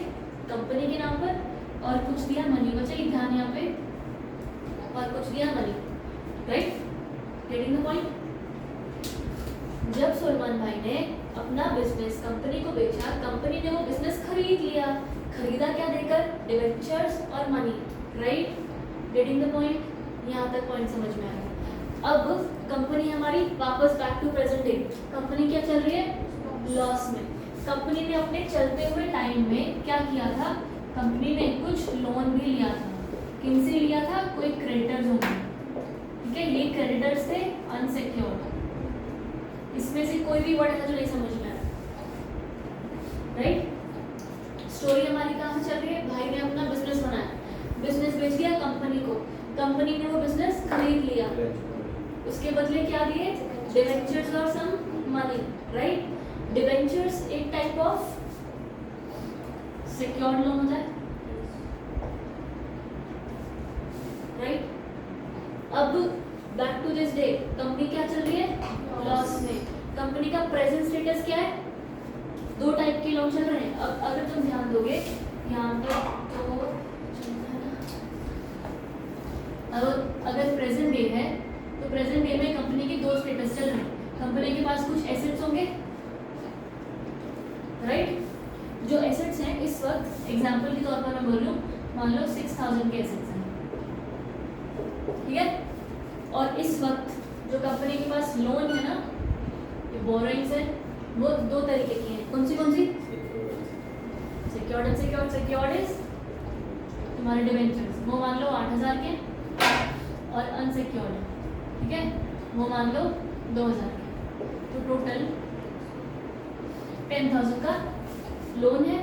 कंपनी के नाम पर और कुछ दिया मनी, बचा ये ध्यान यहाँ पे, और कुछ दिया money, right, getting the point. जब सलमान भाई ने अपना बिजनेस कंपनी को बेचा, कंपनी ने वो बिजनेस खरीद लिया, खरीदा क्या देकर, डिवेंचर्स और money, right, getting the point. यहाँ तक पॉइंट समझ में आ रहा है। अब कंपनी हमारी वापस back to present day, company क्या चल रही है, लॉस में। कंपनी ने अपने चलते हुए टाइम में क्या किया था, कंपनी ने कुछ लोन भी लिया था, किनसे लिया था, कोई क्रेडिटर्स होंगे, ठीक है, ये क्रेडिटर्स थे अनसिक्योर्ड, इसमें से कोई भी वर्ड है जो नहीं समझ में आ रहा, राइट। स्टोरी हमारी कहाँ से चल रही है, भाई ने अपना बिजनेस बनाया, बिजनेस बेच दिया कंपनी को, कंपनी ने वो बिजनेस खरीद लिया, उसके बदले क्या दिए, डिवेंचर्स और सम मनी, राइट। डिवेंचर्स एक टाइप ऑफ सिक्योर्ड लोन होता है, राइट। अब back to this day company क्या चल रही है, लॉस में। कंपनी का प्रेजेंट स्टेटस क्या है, दो टाइप के लोन चल रहे हैं। अब अगर तुम ध्यान दोगे यहाँ पर, तो अगर प्रेजेंट डे है तो प्रेजेंट डे में कंपनी के दो स्टेटस चल रहे हैं। कंपनी के पास कुछ एसेट्स होंगे, राइट। जो एसेट्स हैं इस वक्त एग्जांपल के तौर पर मैं बोल रही हूँ, मान लो 6000 के एसेट्स हैं, ठीक है। और इस वक्त जो कंपनी के पास लोन है ना, ये बोरोइंग्स है, वो दो तरीके की हैं, कौन सी सिक्योर्ड अनसिक्योर्ड। सिक्योर्ड इज तुम्हारे डिवेंचर्स, वो मान लो 8000 के, और अनसिक्योर्ड, ठीक है, वो मान लो 2000 के। तो टोटल 10,000 का लोन है,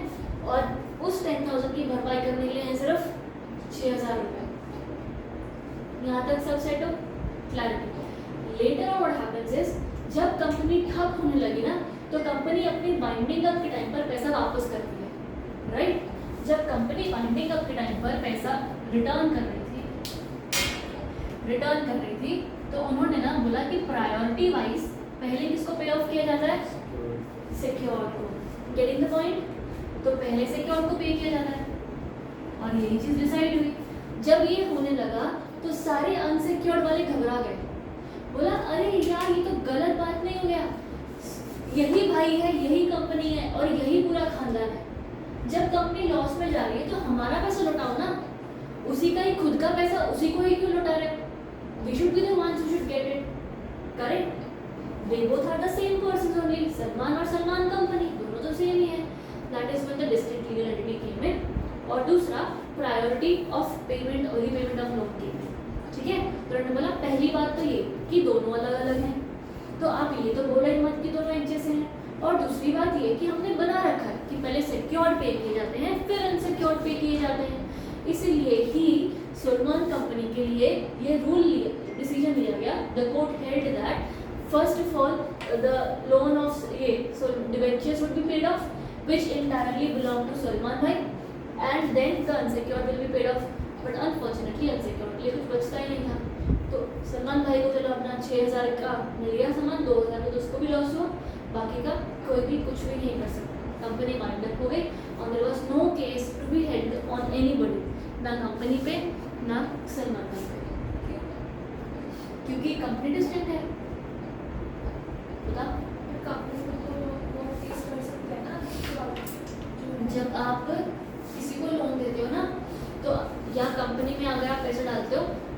और उस 10,000 की भरपाई करने के लिए है सिर्फ 6,000 रुपये। यहाँ तक सब सेट हो, clarity. Later on what happens is, जब कंपनी ठप होने लगी ना, तो कंपनी अपनी वाइंडिंग अप के टाइम पर पैसा वापस करती है, राइट। जब कंपनी वाइंडिंग अप के टाइम पर पैसा रिटर्न कर रही थी, तो उन्होंने ना बोला कि प्रायोरिटी वाइज पहले किसको पे ऑफ किया जाता है, सिक्योर्ड को, गेटिंग द पॉइंट। तो पहले सिक्योर्ड को पे किया जाता है, और यही चीज़ डिसाइड हुई। जब ये होने लगा तो सारे अनसिक्योर्ड वाले घबरा गए, बोला अरे यार ये तो गलत बात नहीं हो गया, यही भाई है, यही कंपनी है, और यही पूरा खानदान है। जब कंपनी लॉस में जा रही है तो हमारा पैसा लौटाओ ना, उसी का ही खुद का पैसा उसी को ही क्यों लौटा रहे हो, we should be the ones who should get it, correct? They both are the same persons only, Salman और सलमान कंपनी दोनों तो सेम ही है। That is when the distinct legal entity came in। और दूसरा प्रायोरिटी ऑफ पेमेंट और repayment of loan की, ठीक है। तो उन्होंने बोला पहली बात तो ये कि दोनों अलग अलग हैं, तो आप ये तो बोला ही मत कि दोनों एक जैसे हैं। और दूसरी बात ये कि हमने बना रखा है कि पहले सिक्योर्ड पे किए जाते हैं, फिर अनसिक्योर्ड पे किए जाते हैं। इसलिए ही सलमान कंपनी के लिए ये डिसीजन लिया गया, the court held that first of all the loan of debentures would be paid off which indirectly belong to Salman भाई, and then the unsecured will be paid off. But unfortunately unsecured के लिए कुछ बचता ही नहीं था, तो सलमान भाई को चलो अपना 6,000 का मिल गया सामान, 2,000 में तो उसको भी लॉस हुआ, बाकी का कोई भी कुछ भी नहीं कर सकता। कंपनी वाइंड अप हो गई, और there was no case to be held on anybody, ना कंपनी पे ना सलमान भाई पे, क्योंकि कंपनी डिस्टिंक्ट है। बताओ, कंपनी को तो वो फेस कर सकते हैं ना, जब आप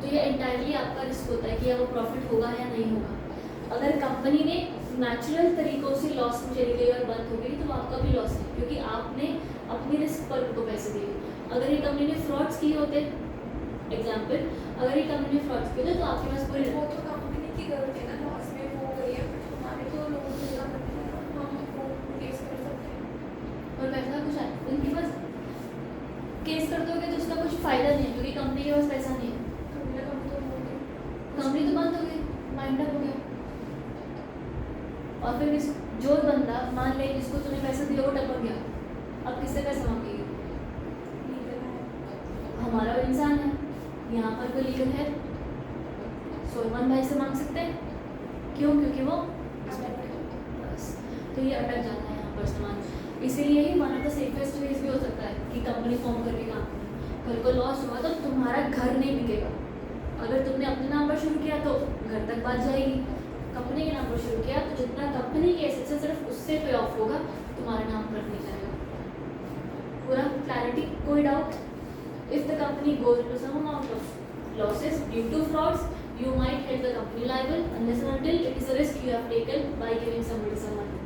तो ये एंटायरली आपका रिस्क होता है कि वो प्रॉफिट होगा या नहीं होगा। अगर कंपनी ने नेचुरल तरीकों से लॉस में चली गई और बंद हो गई तो आपका भी लॉस है, क्योंकि आपने अपनी रिस्क पर उनको पैसे दिए। अगर ये कंपनी ने फ्रॉड्स किए होते, एग्जाम्पल, अगर ये कंपनी ने फ्रॉड्स किए होते तो आपके पास पूरी वो तो कंपनी की गलती है ना, लॉस में वो गई है, बट हमारे तो लोगों को मिला करते हैं, हम वो केस कर सकते हैं। और पैसा कुछ है उनके पास, केस कर दोगे तो उसका कुछ फ़ायदा नहीं है, क्योंकि कंपनी के पास पैसा नहीं है। कंपनी तो हो गई, कंपनी तो बंद हो गई, माइंड अप हो गया। और फिर जो बंदा मान ले जिसको तूने पैसा दिया वो टपक गया, अब किससे पैसा मांगेगी? लीगल है। हमारा वो इंसान है, यहाँ पर कोई लीगल है, सोलमान भाई से मांग सकते हैं। क्यों? क्योंकि वो बस, तो ये अटक जाता है यहाँ पर सामान। इसीलिए ही one of the safest ways भी हो सकता है कि कंपनी फॉर्म करके काम करो। कल को लॉस हुआ तो तुम्हारा घर नहीं बिकेगा। अगर तुमने अपने नाम पर शुरू किया तो घर तक बात जाएगी, कंपनी के नाम पर शुरू किया तो जितना कंपनी के एसेट्स है सिर्फ उससे पे ऑफ होगा, तुम्हारे नाम पर नहीं जाएगा। पूरा क्लैरिटी? कोई doubt? If the company goes into some amount of losses due to frauds, you might hit the company liable unless and until it is a risk you have taken by giving somebody some money.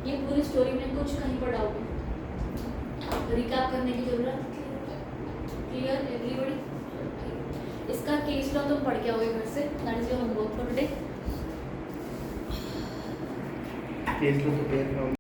ये पूरी story में कुछ कहीं पर doubt है? Recap करने की जरूरत? Clear everybody? इसका केस लॉ तुम पढ़ के आओगे घर से, that is your homework for today. Case law तो